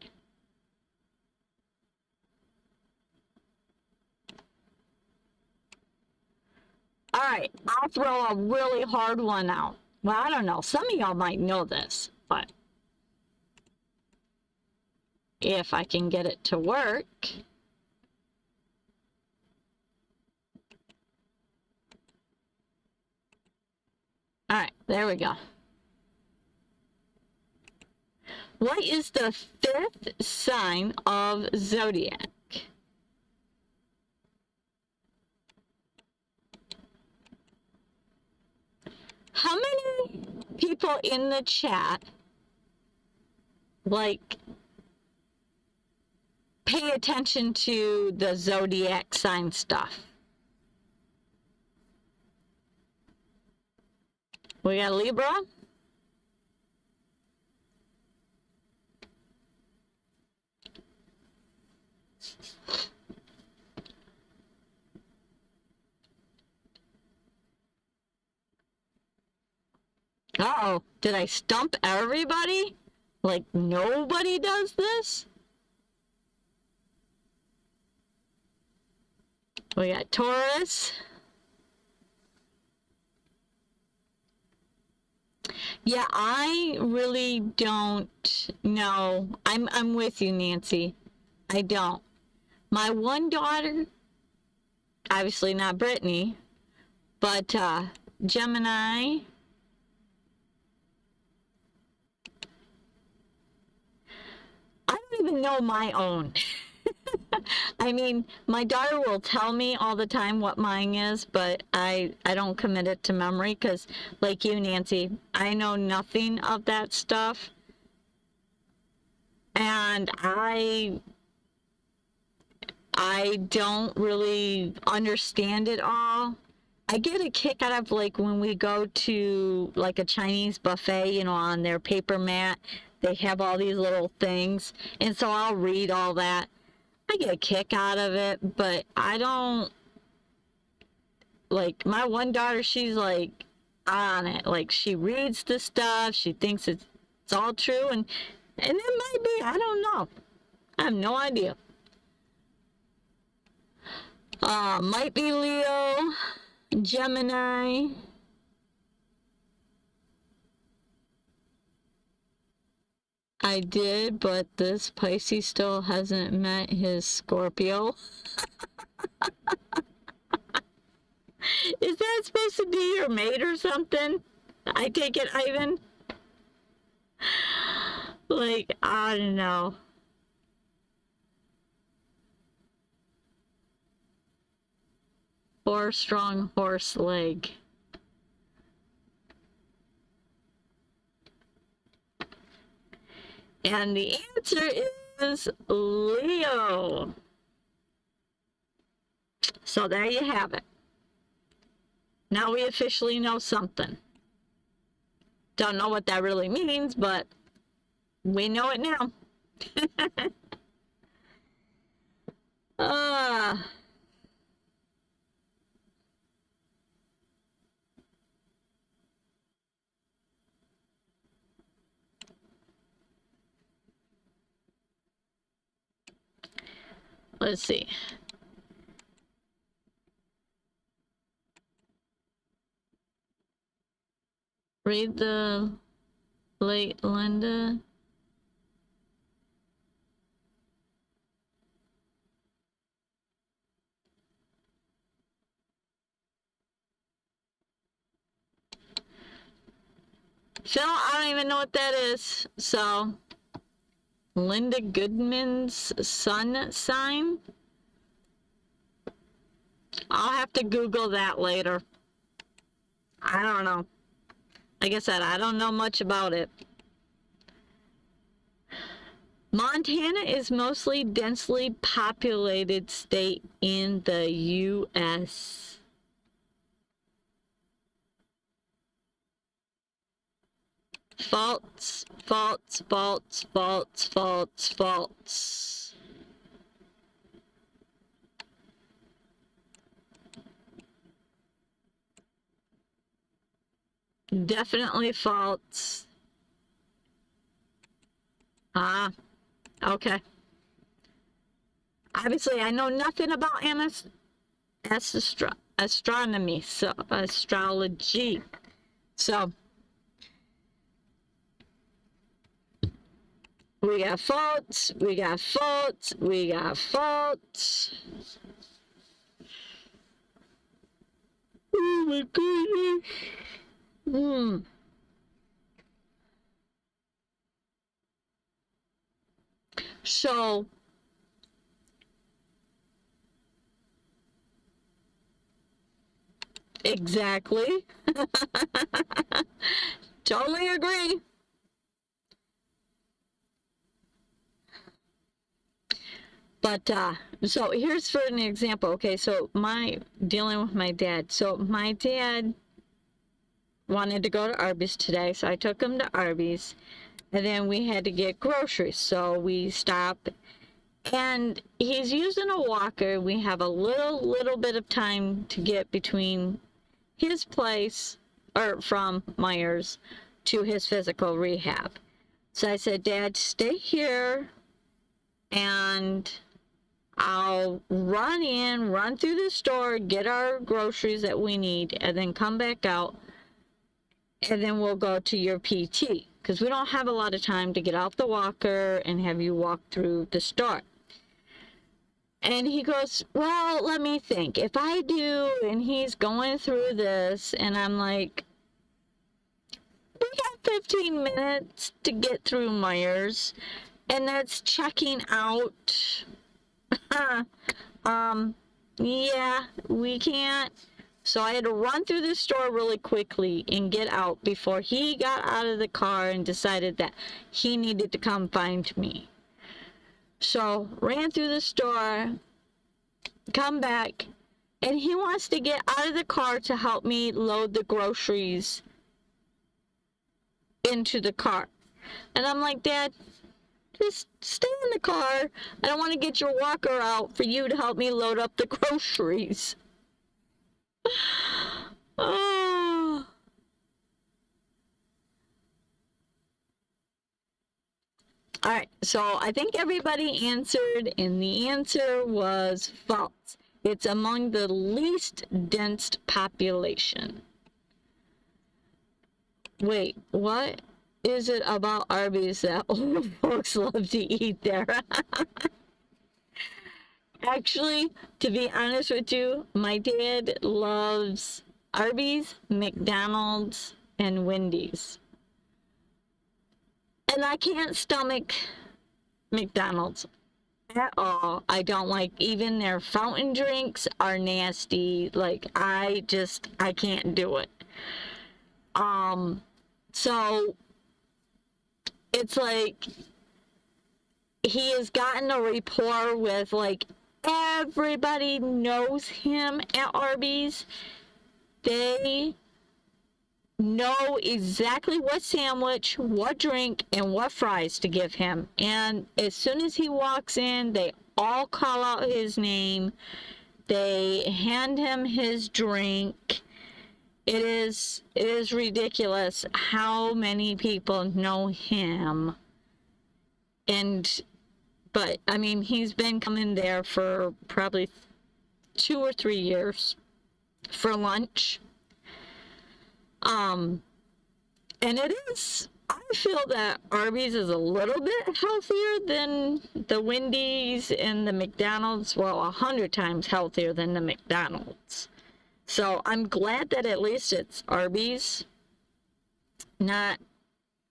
All right, I'll throw a really hard one out. Well, I don't know. Some of y'all might know this, but if I can get it to work. All right, there we go. What is the 5th sign of zodiac? How many people in the chat like pay attention to the zodiac sign stuff? We got Libra. Uh-oh, did I stump everybody? Like nobody does this? We got Taurus. Yeah, I really don't know. I'm with you, Nancy. I don't. My one daughter, obviously not Brittany, but Gemini. I don't even know my own. I mean, my daughter will tell me all the time what mine is, but I don't commit it to memory because, like you, Nancy, I know nothing of that stuff. And I don't really understand it all. I get a kick out of like when we go to like a Chinese buffet, you know, on their paper mat, they have all these little things. And so I'll read all that. I get a kick out of it, but I don't, like, my one daughter, she's like on it. Like, she reads the stuff, she thinks it's all true, and it might be, I don't know. I have no idea. Might be Leo, Gemini. I did, but this Pisces still hasn't met his Scorpio. Is that supposed to be your mate or something? I take it, Ivan? Like, I don't know. Four strong horse leg. And the answer is Leo. So there you have it. Now we officially know something. Don't know what that really means, but we know it now. Let's see. Read the late Linda. Phil, I don't even know what that is. So, Linda Goodman's sun sign? I'll have to Google that later. I don't know. Like I said, I don't know much about it. Montana is mostly densely populated state in the U.S. False, false, false, false, false, false. Definitely false. Ah, okay. Obviously, I know nothing about astronomy, so astrology. So, we got faults, we got faults, we got faults. Oh my goodness. So, exactly. Totally agree. But, so here's for an example. Okay, so dealing with my dad. So my dad wanted to go to Arby's today, so I took him to Arby's. And then we had to get groceries, so we stopped. And he's using a walker. We have a little bit of time to get between his place, or from Myers, to his physical rehab. So I said, Dad, stay here, and I'll run through the store, get our groceries that we need, and then come back out, and then we'll go to your PT, because we don't have a lot of time to get out the walker and have you walk through the store. And he goes, well, let me think. If I do, and he's going through this, and I'm like, we got 15 minutes to get through Myers, and that's checking out Yeah, we can't. So I had to run through the store really quickly and get out before he got out of the car and decided that he needed to come find me. So ran through the store, come back, and he wants to get out of the car to help me load the groceries into the car. And I'm like, Dad, just stay in the car. I don't want to get your walker out for you to help me load up the groceries. Oh. All right, so I think everybody answered, and the answer was false. It's among the least dense population. Wait, what is it about Arby's that old folks love to eat there? Actually, to be honest with you, my dad loves Arby's, McDonald's, and Wendy's. And I can't stomach McDonald's at all. I don't like, even their fountain drinks are nasty. Like, I can't do it. So it's like he has gotten a rapport with, like, everybody knows him at Arby's. They know exactly what sandwich, what drink, and what fries to give him. And as soon as he walks in, they all call out his name. They hand him his drink. It is ridiculous how many people know him. But I mean, he's been coming there for probably 2 or 3 years for lunch. And it is, I feel that Arby's is a little bit healthier than the Wendy's and the McDonald's. Well, 100 times healthier than the McDonald's. So I'm glad that at least it's Arby's, not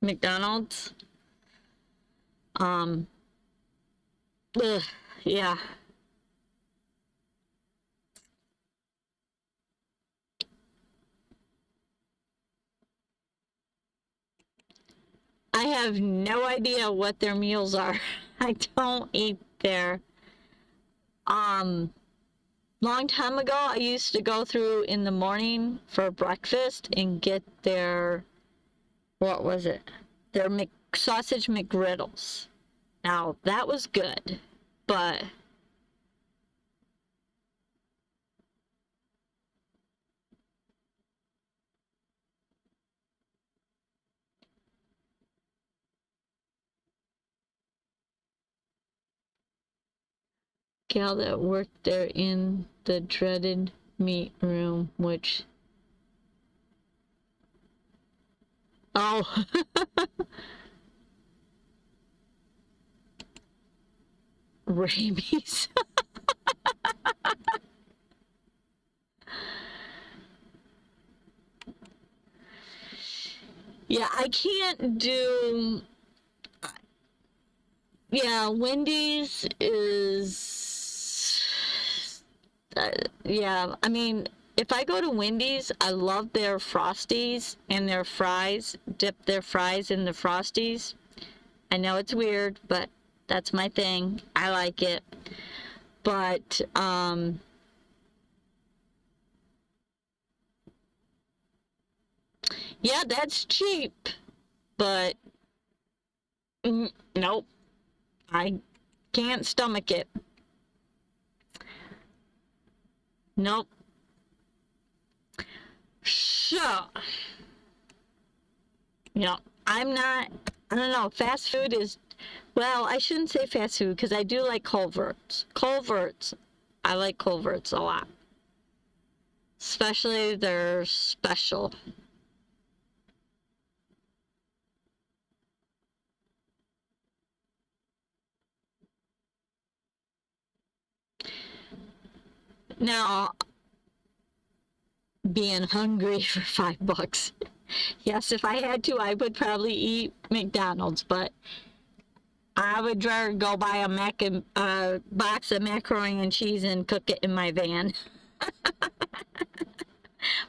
McDonald's. Yeah. I have no idea what their meals are. I don't eat there. Long time ago, I used to go through in the morning for breakfast and get their, what was it? Their sausage McGriddles. Now, that was good, but gal that worked there in the dreaded meat room, which, oh, rabies. Yeah, I can't do, yeah, Wendy's is, yeah, I mean, if I go to Wendy's, I love their Frosties and their fries, dip their fries in the Frosties. I know it's weird, but that's my thing. I like it. But, yeah, that's cheap, but nope, I can't stomach it. Nope. So, you know, I don't know, fast food is, well, I shouldn't say fast food because I do like Culver's. I like Culver's a lot. Especially their special. Now, being hungry for $5. Yes, if I had to, I would probably eat McDonald's, but I would rather go buy a box of macaroni and cheese and cook it in my van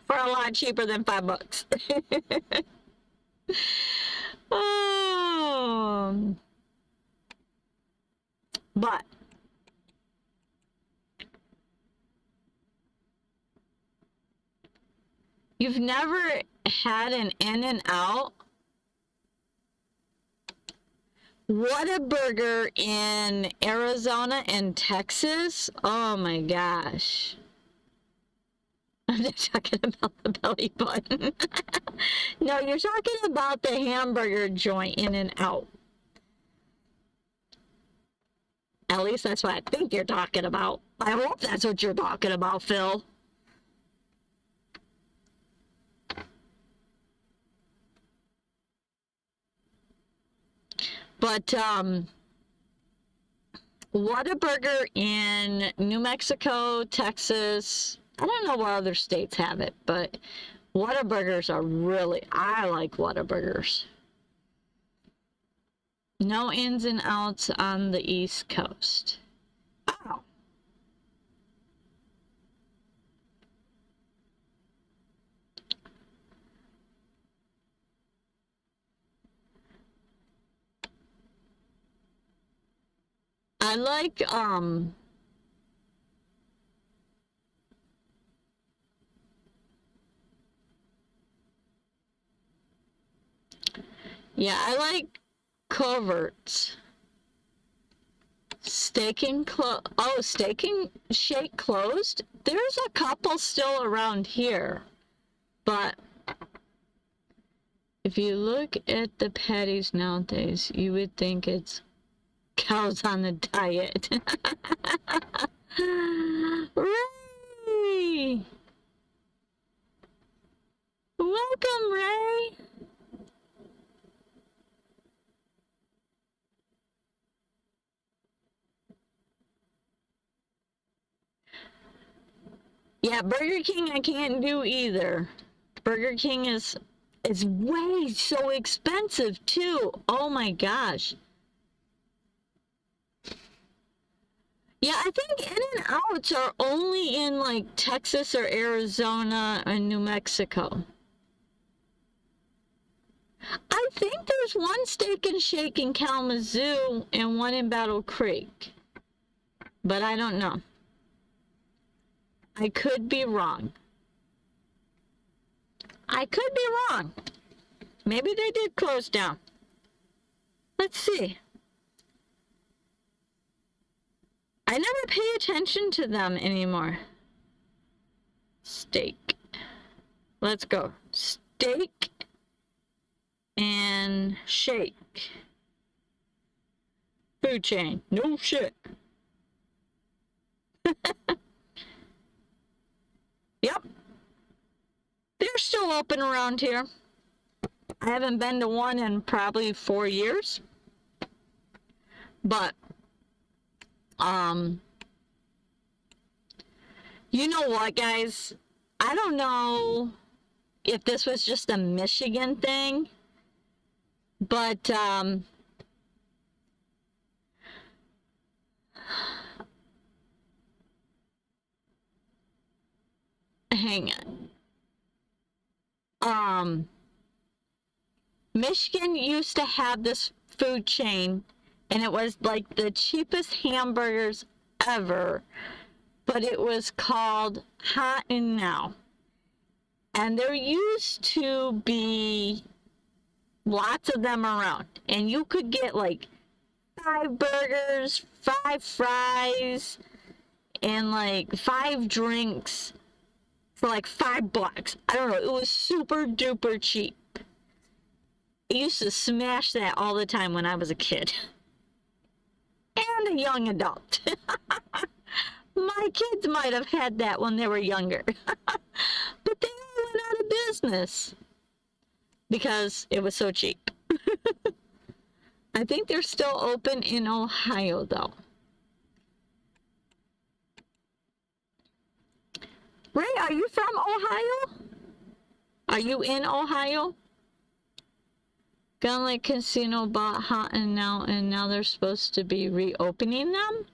for a lot cheaper than $5. But you've never had an In-N-Out? Whataburger in Arizona and Texas? Oh my gosh. I'm not talking about the belly button. No, you're talking about the hamburger joint In-N-Out. At least that's what I think you're talking about. I hope that's what you're talking about, Phil. But, Whataburger in New Mexico, Texas, I don't know what other states have it, but Whataburgers are really, I like Whataburgers. No ins and outs on the East Coast. Oh. I like, yeah, I like Coverts. Steak and Shake closed? There's a couple still around here, but if you look at the patties nowadays, you would think it's cows on the diet. Ray! Welcome, Ray! Yeah, Burger King I can't do either. Burger King is way so expensive too. Oh my gosh. Yeah, I think In-N-Outs are only in like Texas or Arizona and New Mexico. I think there's one Steak and Shake in Kalamazoo and one in Battle Creek. But I don't know. I could be wrong. I could be wrong. Maybe they did close down. Let's see. I never pay attention to them anymore. Steak. Let's go. Steak and Shake. Food chain. No shit. Yep. They're still open around here. I haven't been to one in probably 4 years. But, you know what, guys? I don't know if this was just a Michigan thing, but, hang on. Michigan used to have this food chain, and it was like the cheapest hamburgers ever, but it was called Hot and Now. And there used to be lots of them around, and you could get like 5 burgers, 5 fries, and like 5 drinks for like $5. I don't know, it was super duper cheap. I used to smash that all the time when I was a kid. And a young adult. My kids might have had that when they were younger. But they all went out of business because it was so cheap. I think they're still open in Ohio, though. Ray, are you from Ohio? Are you in Ohio? Gun Lake Casino bought Hot and now they're supposed to be reopening them?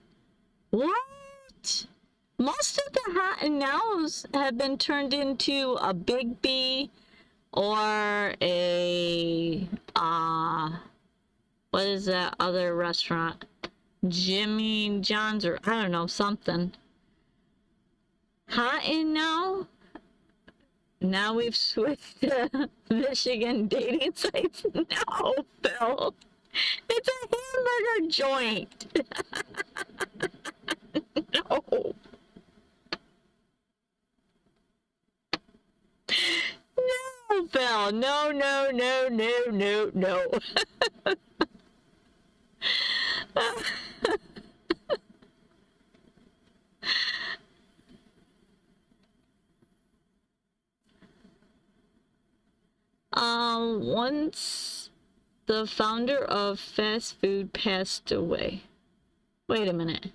What? Most of the Hot and Nows have been turned into a Big B or a, what is that other restaurant? Jimmy John's, or I don't know, something. Hot and now we've switched to Michigan dating sites. No, Bill. It's a hamburger joint. No. No, Bill. No, no, no, no, no, no. Once the founder of fast food passed away. Wait a minute.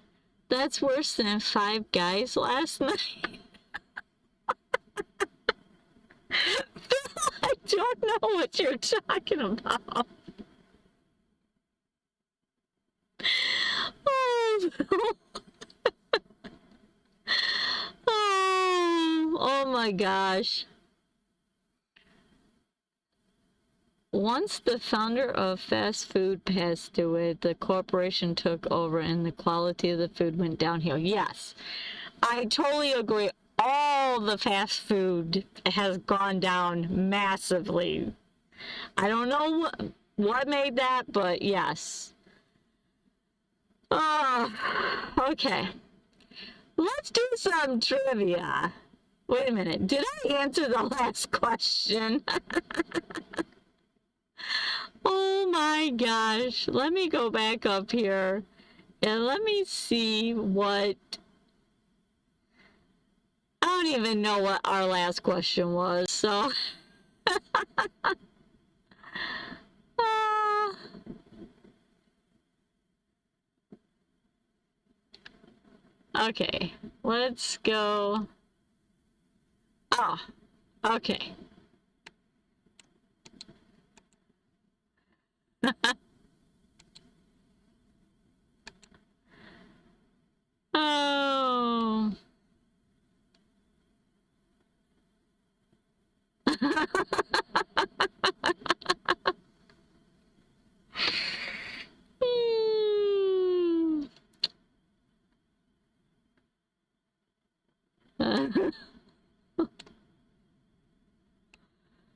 That's worse than Five Guys last night. I don't know what you're talking about. Oh, oh my gosh. Once the founder of fast food passed away, the corporation took over and the quality of the food went downhill. Yes, I totally agree. All the fast food has gone down massively. I don't know what made that, but yes. Oh, okay. Let's do some trivia. Wait a minute. Did I answer the last question? Oh my gosh. Let me go back up here and let me see what... I don't even know what our last question was, so... Okay, let's go... Oh, okay. Oh. Oh.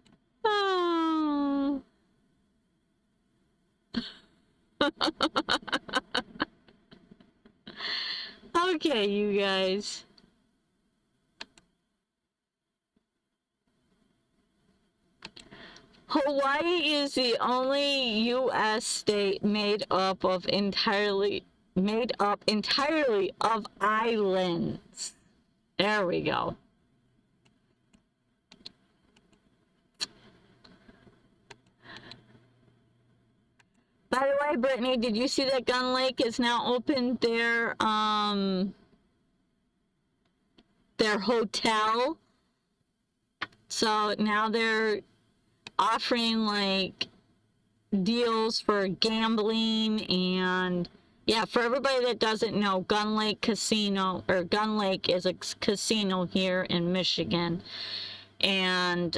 Okay, you guys. Hawaii is the only U.S. state made up entirely of islands. There we go. By the way, Brittany, did you see that Gun Lake is now opened their hotel? So now they're offering like deals for gambling, and yeah, for everybody that doesn't know, Gun Lake Casino, or Gun Lake is a casino here in Michigan, and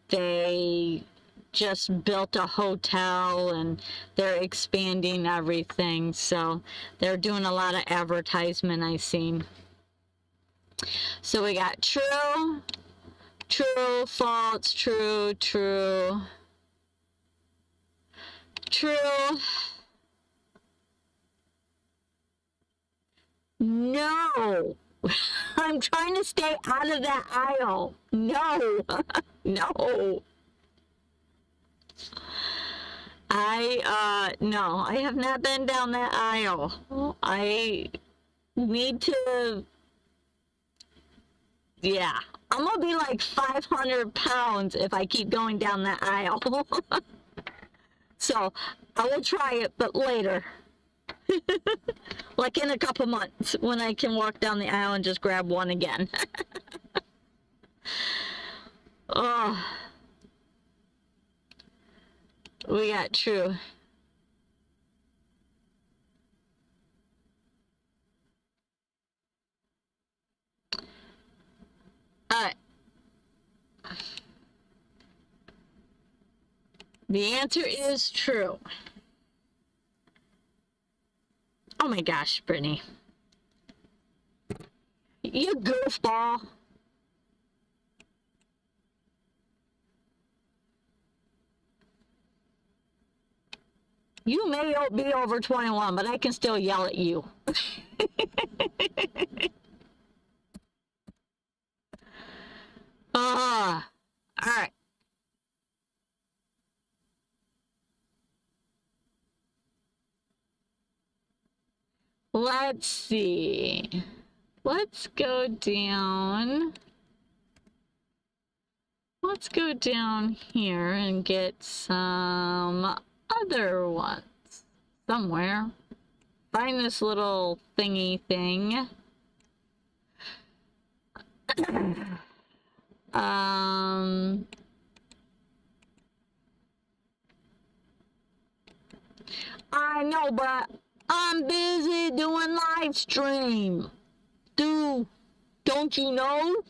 they just built a hotel and they're expanding everything, so they're doing a lot of advertisement I've seen. So we got true, true, false, true, true, true, no. I'm trying to stay out of that aisle. No. No. No, I have not been down that aisle. I need to, yeah, I'm gonna be like 500 pounds if I keep going down that aisle. So, I will try it, but later. Like in a couple months, when I can walk down the aisle and just grab one again. Oh. We got true. Alright. The answer is true. Oh my gosh, Brittany. You goofball. You may be over 21, but I can still yell at you. All right. Let's see. Let's go down. Let's go down here and get some other ones somewhere. Find this little thingy thing. I know, but I'm busy doing live stream. Don't you know?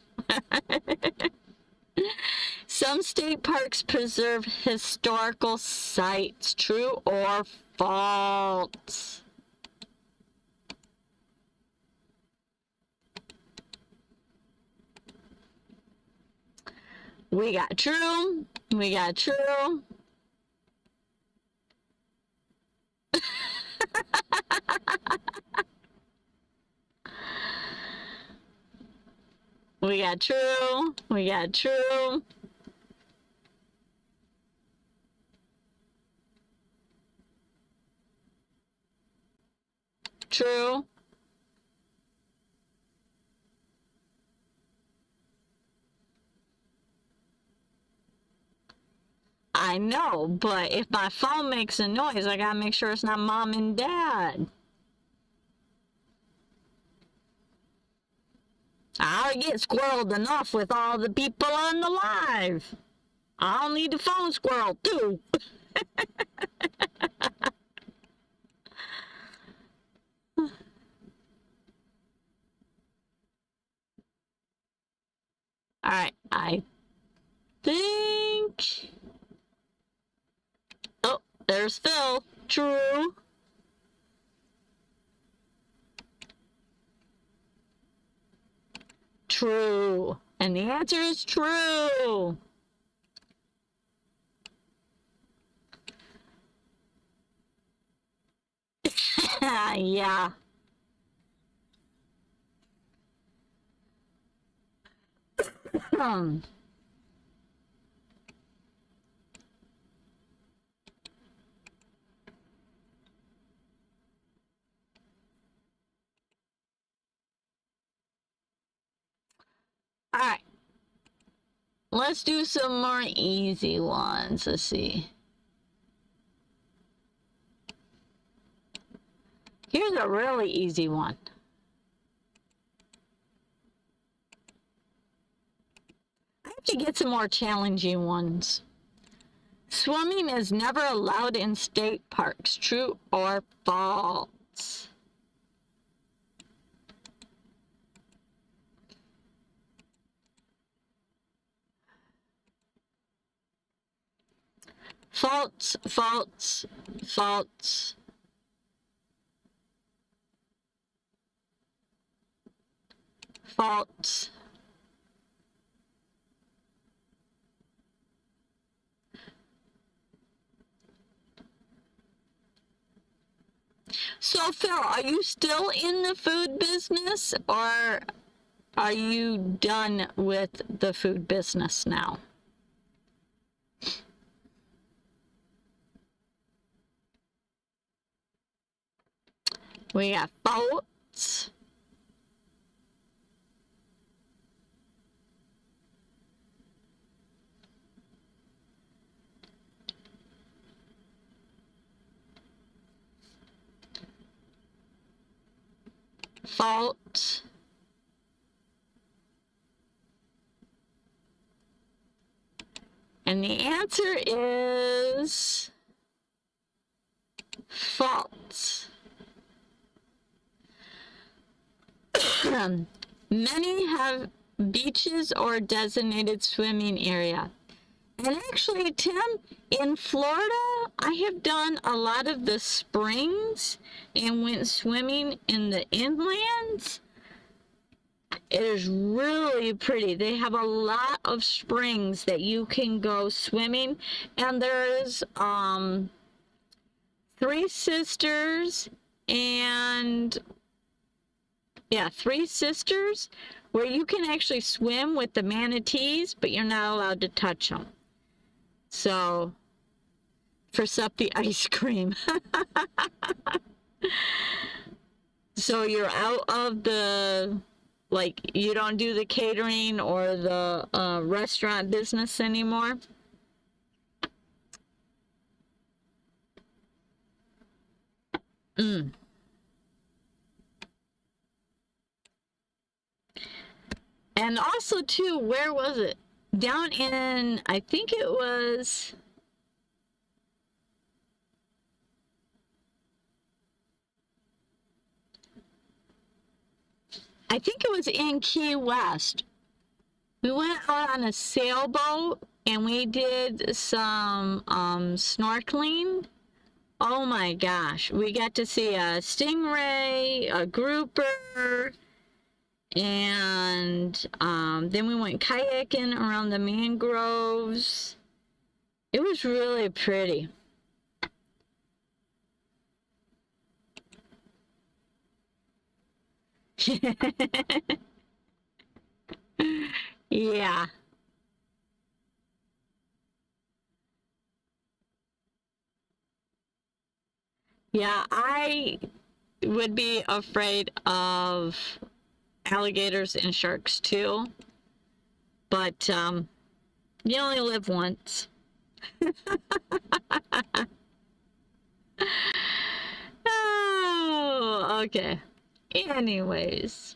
Some state parks preserve historical sites. True or false? We got true. We got true. We got true. We got true. True. I know, but if my phone makes a noise, I gotta make sure it's not mom and dad. I get squirreled enough with all the people on the live. I'll need the phone squirrel too. Alright, I think... Oh, there's Phil. True. True. And the answer is true. Yeah. Alright. Let's do some more easy ones. Let's see. Here's a really easy one. I have to get some more challenging ones. Swimming is never allowed in state parks. True or false? False, false, false. False. So Phil, are you still in the food business or are you done with the food business now? We got false. False. And the answer is faults. Many have beaches or designated swimming area. And actually, Tim, in Florida, I have done a lot of the springs and went swimming in the inlands. It is really pretty. They have a lot of springs that you can go swimming. And there's Three Sisters and Three Sisters, where you can actually swim with the manatees, but you're not allowed to touch them. So, for sup the ice cream. So you're out of the, like, you don't do the catering or the restaurant business anymore. And also, too, where was it? Down in, I think it was, in Key West. We went out on a sailboat and we did some snorkeling. Oh my gosh. We got to see a stingray, a grouper, and then we went kayaking around the mangroves. It was really pretty. Yeah. Yeah, I would be afraid of alligators and sharks too. But you only live once. Oh, okay. Anyways.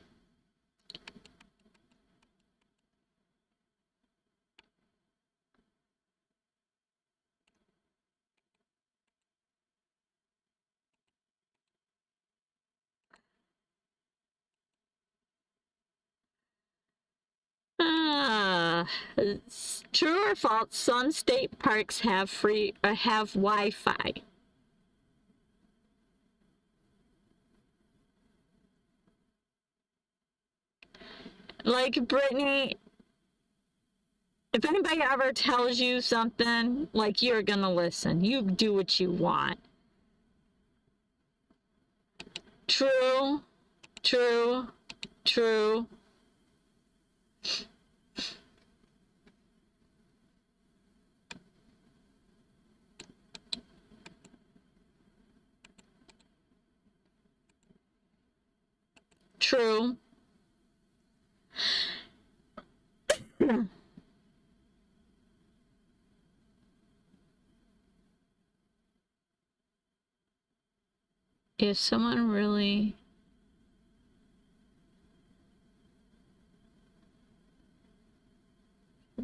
True or false? Some state parks have Wi-Fi. Like, Brittany, if anybody ever tells you something, like, you're gonna listen. You do what you want. True, true, true. True. If someone really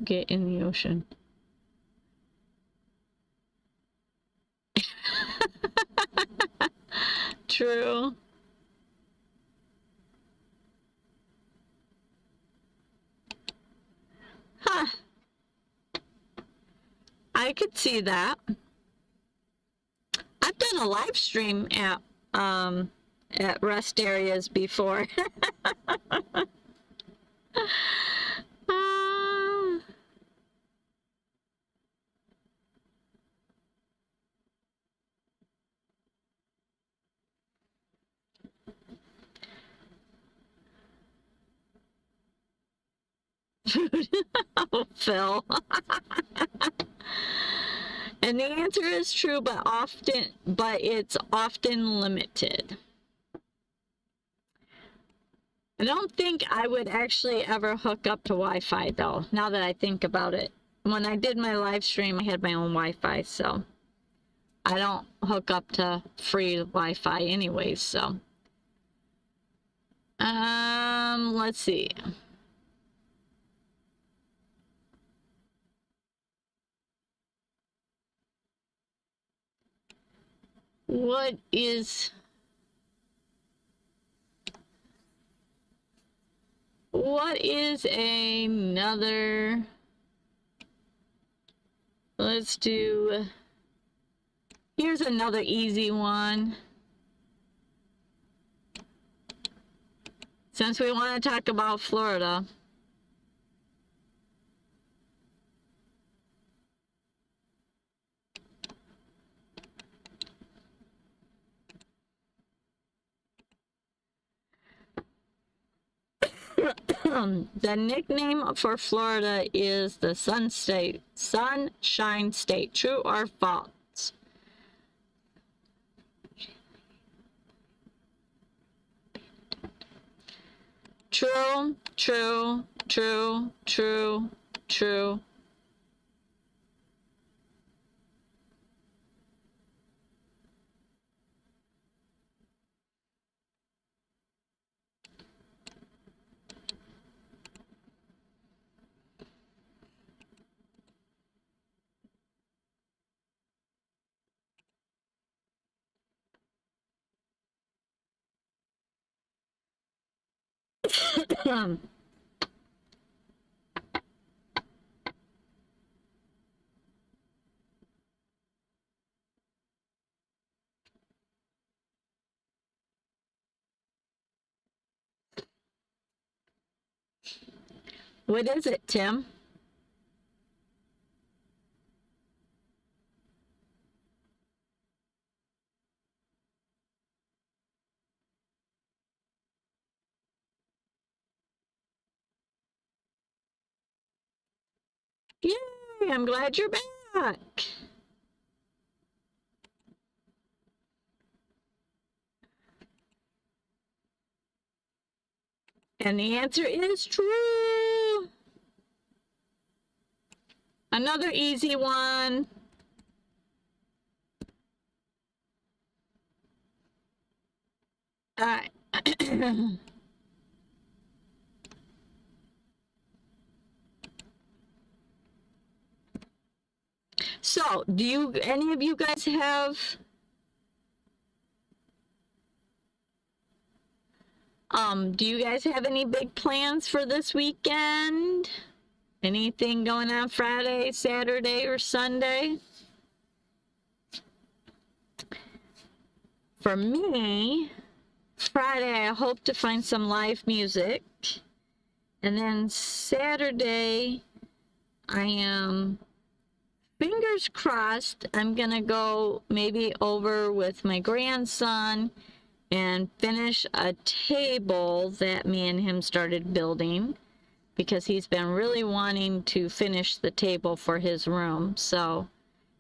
get in the ocean. True. Huh. I could see that. I've done a live stream at rest areas before. Oh, Phil. And the answer is true, but it's often limited. I don't think I would actually ever hook up to Wi-Fi though, now that I think about it. When I did my live stream, I had my own Wi-Fi, so I don't hook up to free Wi-Fi anyways, so. Let's see. What is another, let's do, here's another easy one. Since we want to talk about Florida. The nickname for Florida is the Sunshine State. True or false? True, true, true, true, true. What is it, Tim? Yay, I'm glad you're back. And the answer is true. Another easy one. So, do any of you guys have do you guys have any big plans for this weekend? Anything going on Friday, Saturday, or Sunday? For me, Friday, I hope to find some live music. And then Saturday, I am, fingers crossed, I'm gonna go maybe over with my grandson and finish a table that me and him started building, because he's been really wanting to finish the table for his room. So,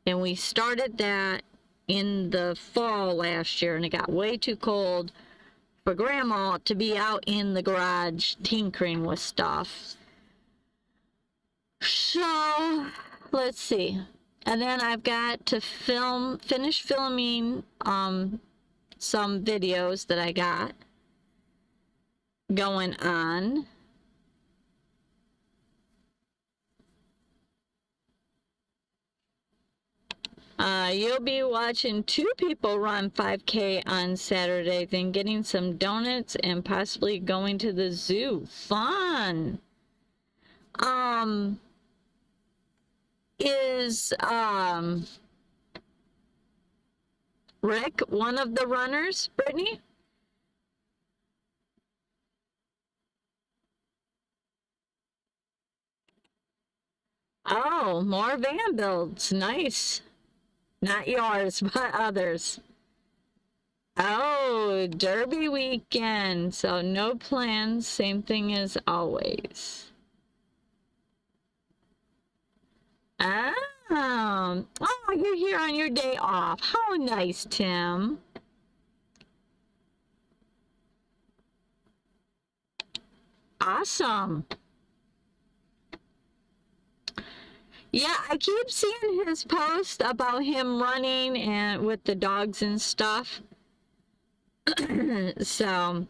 and we started that in the fall last year, and it got way too cold for Grandma to be out in the garage tinkering with stuff. So, let's see. And then I've got to finish filming some videos that I got going on. You'll be watching 2 people run 5K on Saturday, then getting some donuts and possibly going to the zoo. Fun! Is Rick one of the runners, Brittany? Oh, more van builds. Nice. Not yours, but others. Oh, Derby weekend. So no plans. Same thing as always. Oh, you're here on your day off. How nice, Tim. Awesome. Yeah, I keep seeing his post about him running and with the dogs and stuff. So,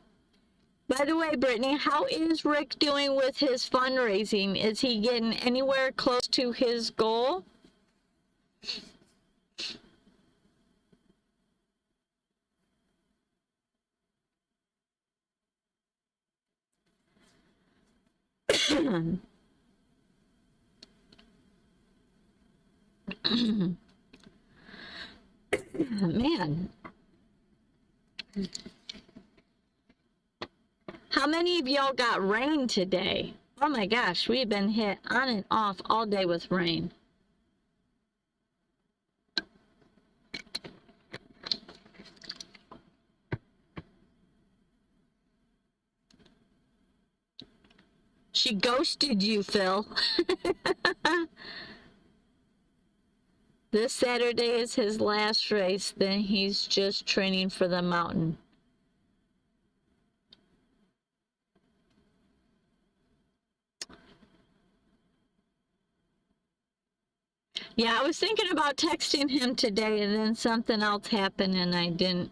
by the way, Brittany, how is Rick doing with his fundraising? Is he getting anywhere close to his goal? Man, how many of y'all got rain today? Oh my gosh, we've been hit on and off all day with rain. She ghosted you, Phil. This Saturday is his last race, then he's just training for the mountain. Yeah, I was thinking about texting him today, and then something else happened and I didn't.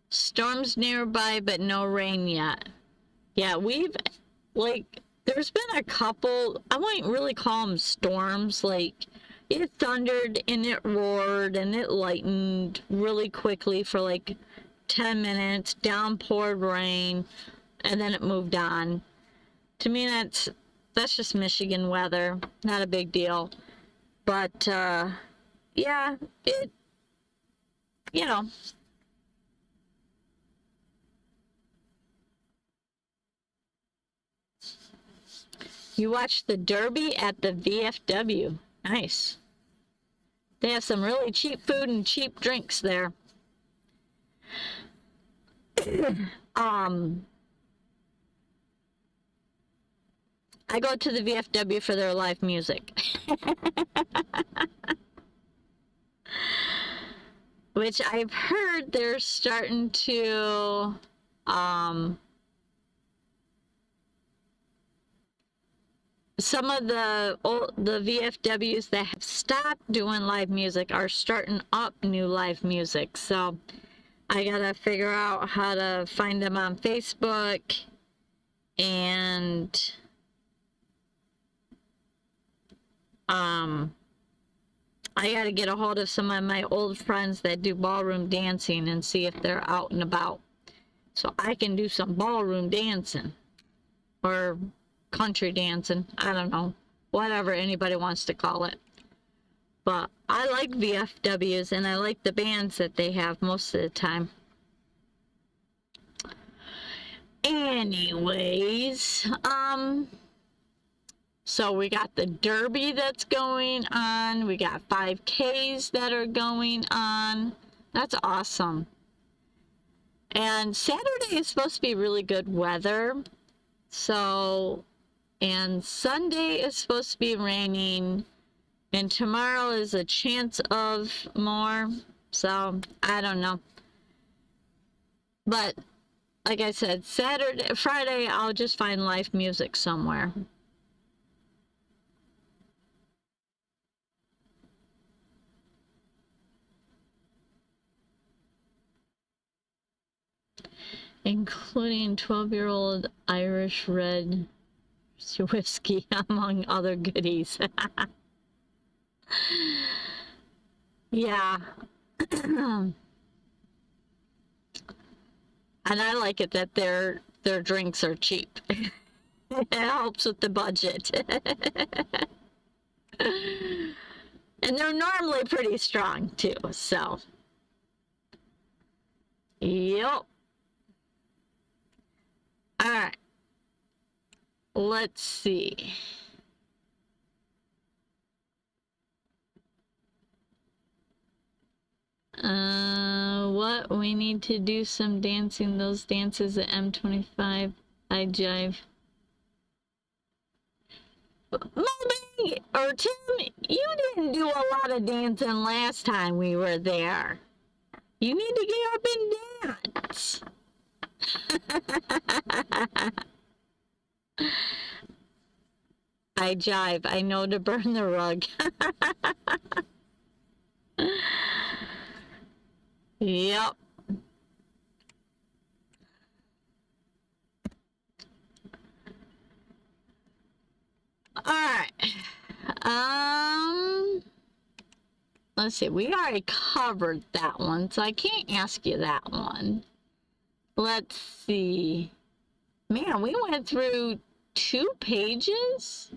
Storms nearby, but no rain yet. Yeah, we've, like, there's been a couple, I wouldn't really call them storms. Like, it thundered and it roared and it lightened really quickly for like 10 minutes, downpoured rain, and then it moved on. To me, that's just Michigan weather, not a big deal. But, yeah, it, you know. You watched the Derby at the VFW. Nice. They have some really cheap food and cheap drinks there. I go to the VFW for their live music. Which I've heard they're starting to some of the VFWs that have stopped doing live music are starting up new live music. So I gotta figure out how to find them on Facebook, and I gotta get a hold of some of my old friends that do ballroom dancing and see if they're out and about, so I can do some ballroom dancing or country dancing. I don't know, whatever anybody wants to call it. But I like VFWs and I like the bands that they have most of the time. Anyways, so we got the Derby that's going on. We got 5Ks that are going on. That's awesome. And Saturday is supposed to be really good weather. So, and Sunday is supposed to be raining. And tomorrow is a chance of more. So, I don't know. But, like I said, Friday, I'll just find live music somewhere. Including 12-year-old Irish red whiskey, among other goodies. Yeah. And I like it that their drinks are cheap. It helps with the budget. And they're normally pretty strong too, so. Yep. All right. Let's see. What? We need to do some dancing. Those dances at M25. I jive. Moby or Tim, you didn't do a lot of dancing last time we were there. You need to get up and dance. I jive. I know to burn the rug. Yep. All right. let's see, we already covered that one, so I can't ask you that one. Let's see. Man, we went through 2 pages?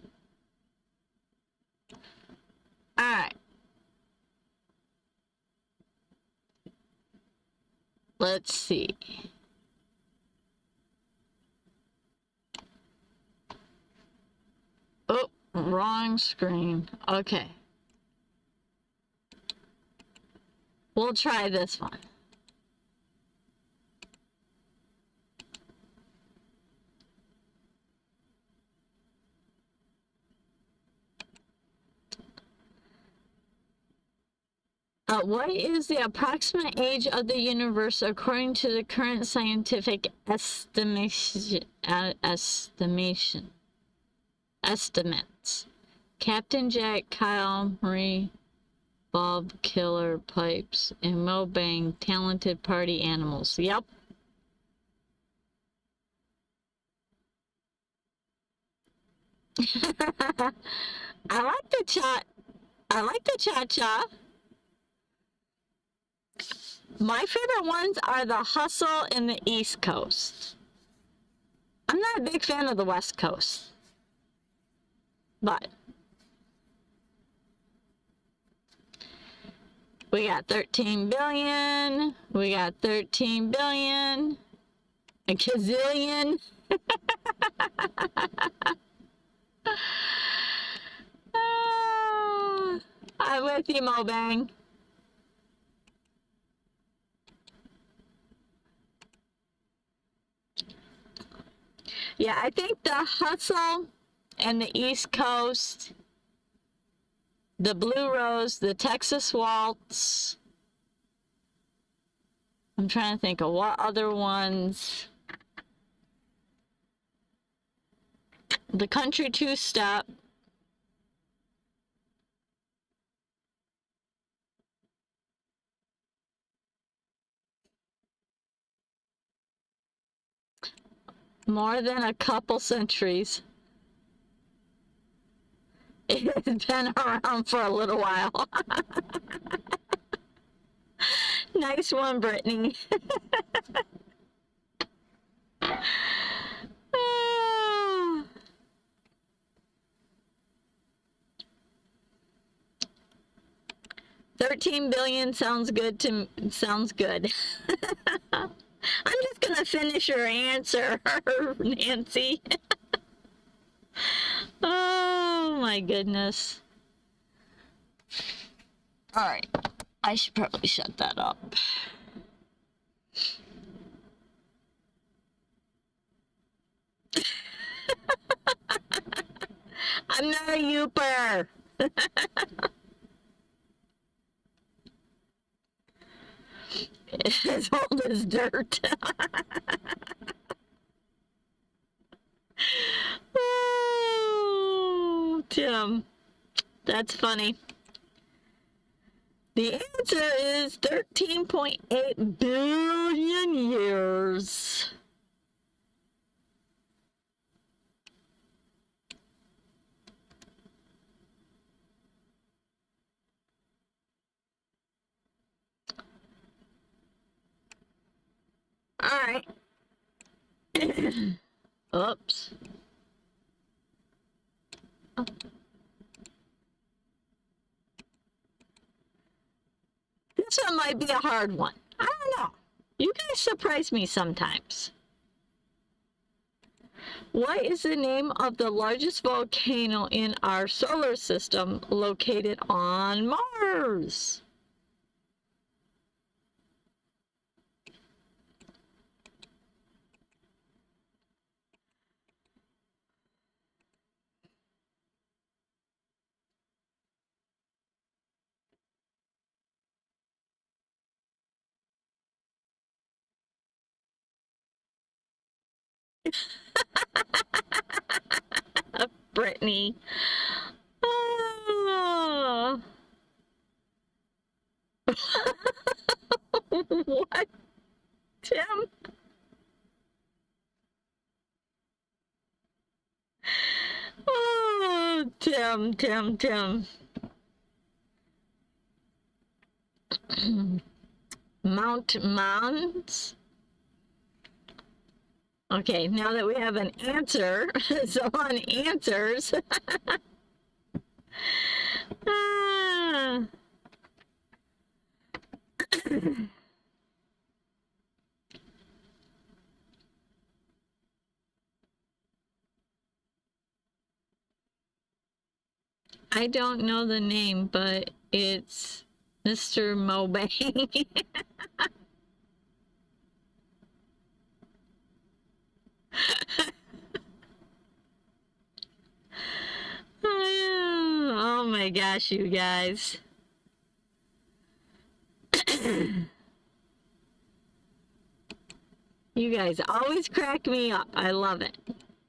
All right. Let's see. Oh, wrong screen. Okay. We'll try this one. What is the approximate age of the universe according to the current scientific estimates? Captain Jack, Kyle, Marie, Bob, Killer, Pipes, and Mobang, talented party animals. Yep. I like the cha. I like the cha-cha. My favorite ones are the Hustle and the East Coast. I'm not a big fan of the West Coast, but we got 13 billion. We got 13 billion. A gazillion. I'm with you, Mobang. Yeah, I think the Hustle and the East Coast, the Blue Rose, the Texas Waltz. I'm trying to think of what other ones. The Country Two-Step. More than a couple centuries. It's been around for a little while. Nice one, Brittany. $13 billion sounds good to sounds good. I'm just gonna finish your answer, Nancy. Oh my goodness. All right, I should probably shut that up. I'm not a youper. It's as old as dirt. Oh, Tim, that's funny. The answer is 13.8 billion years. All right. Oops. Oh. This one might be a hard one. I don't know. You guys surprise me sometimes. What is the name of the largest volcano in our solar system located on Mars? Brittany. Oh. What? Tim? Oh, Tim. Mount Mons. Okay, now that we have an answer, someone answers. Ah. I don't know the name, but it's Mr. Mobang. Oh my gosh, you guys. You guys always crack me up. I love it.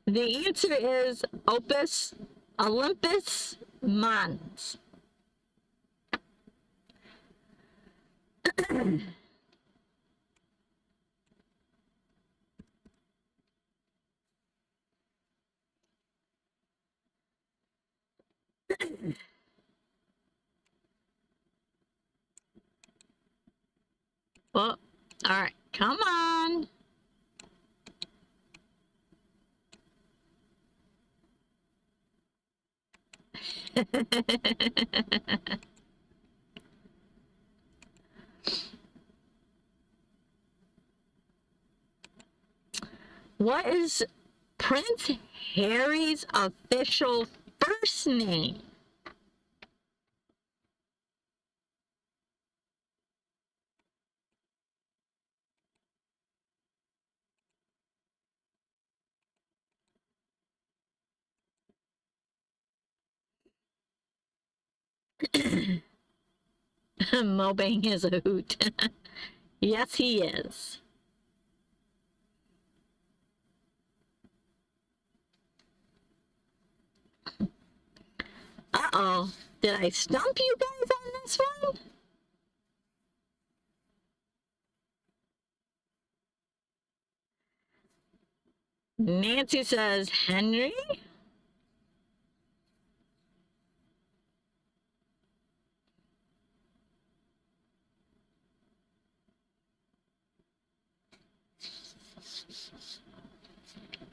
The answer is Olympus Mons. Well, all right, come on. What is Prince Harry's official first name? Mobang is a hoot. Yes, he is. Uh-oh. Did I stump you guys on this one? Nancy says Henry.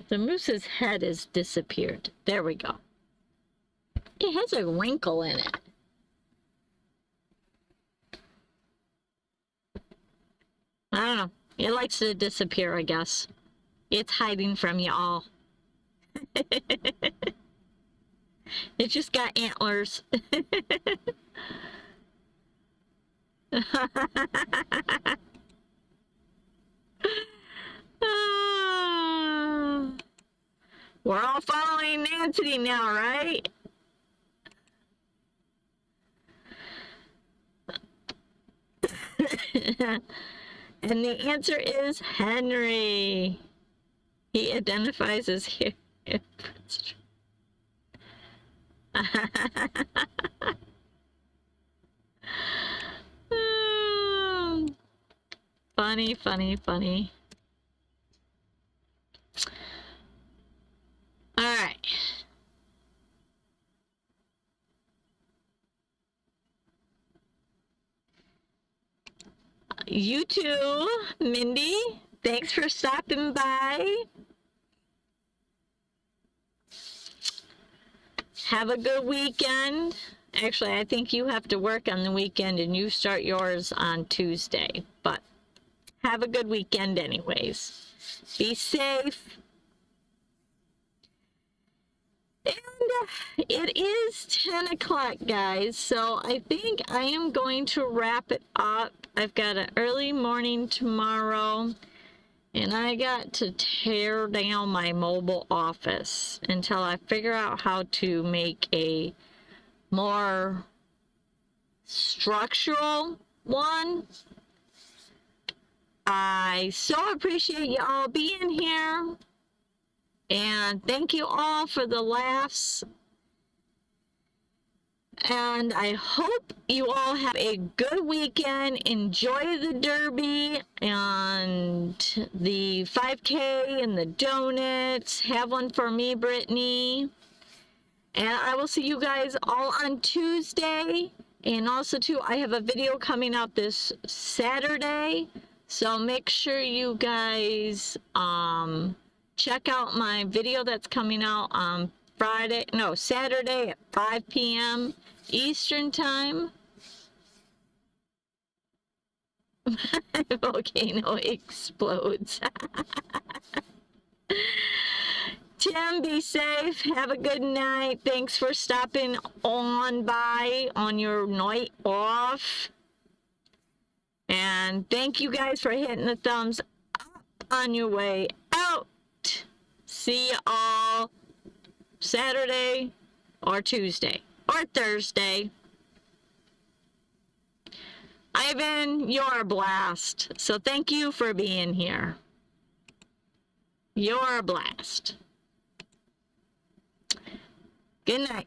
The moose's head has disappeared. There we go. It has a wrinkle in it. I don't know. It likes to disappear, I guess. It's hiding from you all. It just got antlers. We're all following Nancy now, right? And the answer is Henry. He identifies as here. Funny, funny, funny. All right. You too, Mindy. Thanks for stopping by. Have a good weekend. Actually, I think you have to work on the weekend and you start yours on Tuesday. But have a good weekend anyways. Be safe. And it is 10 o'clock, guys, so I think I am going to wrap it up. I've got an early morning tomorrow, and I got to tear down my mobile office until I figure out how to make a more structural one. I so appreciate you all being here. And thank you all for the laughs. And I hope you all have a good weekend. Enjoy the Derby and the 5K and the donuts. Have one for me, Brittany. And I will see you guys all on Tuesday. And also too, I have a video coming out this Saturday, so make sure you guys check out my video that's coming out on Saturday at 5 p.m. Eastern time. Volcano explodes. Tim, be safe. Have a good night. Thanks for stopping on by on your night off. And thank you guys for hitting the thumbs up on your way out. See you all Saturday or Tuesday or Thursday. Ivan, you're a blast. So thank you for being here. You're a blast. Good night.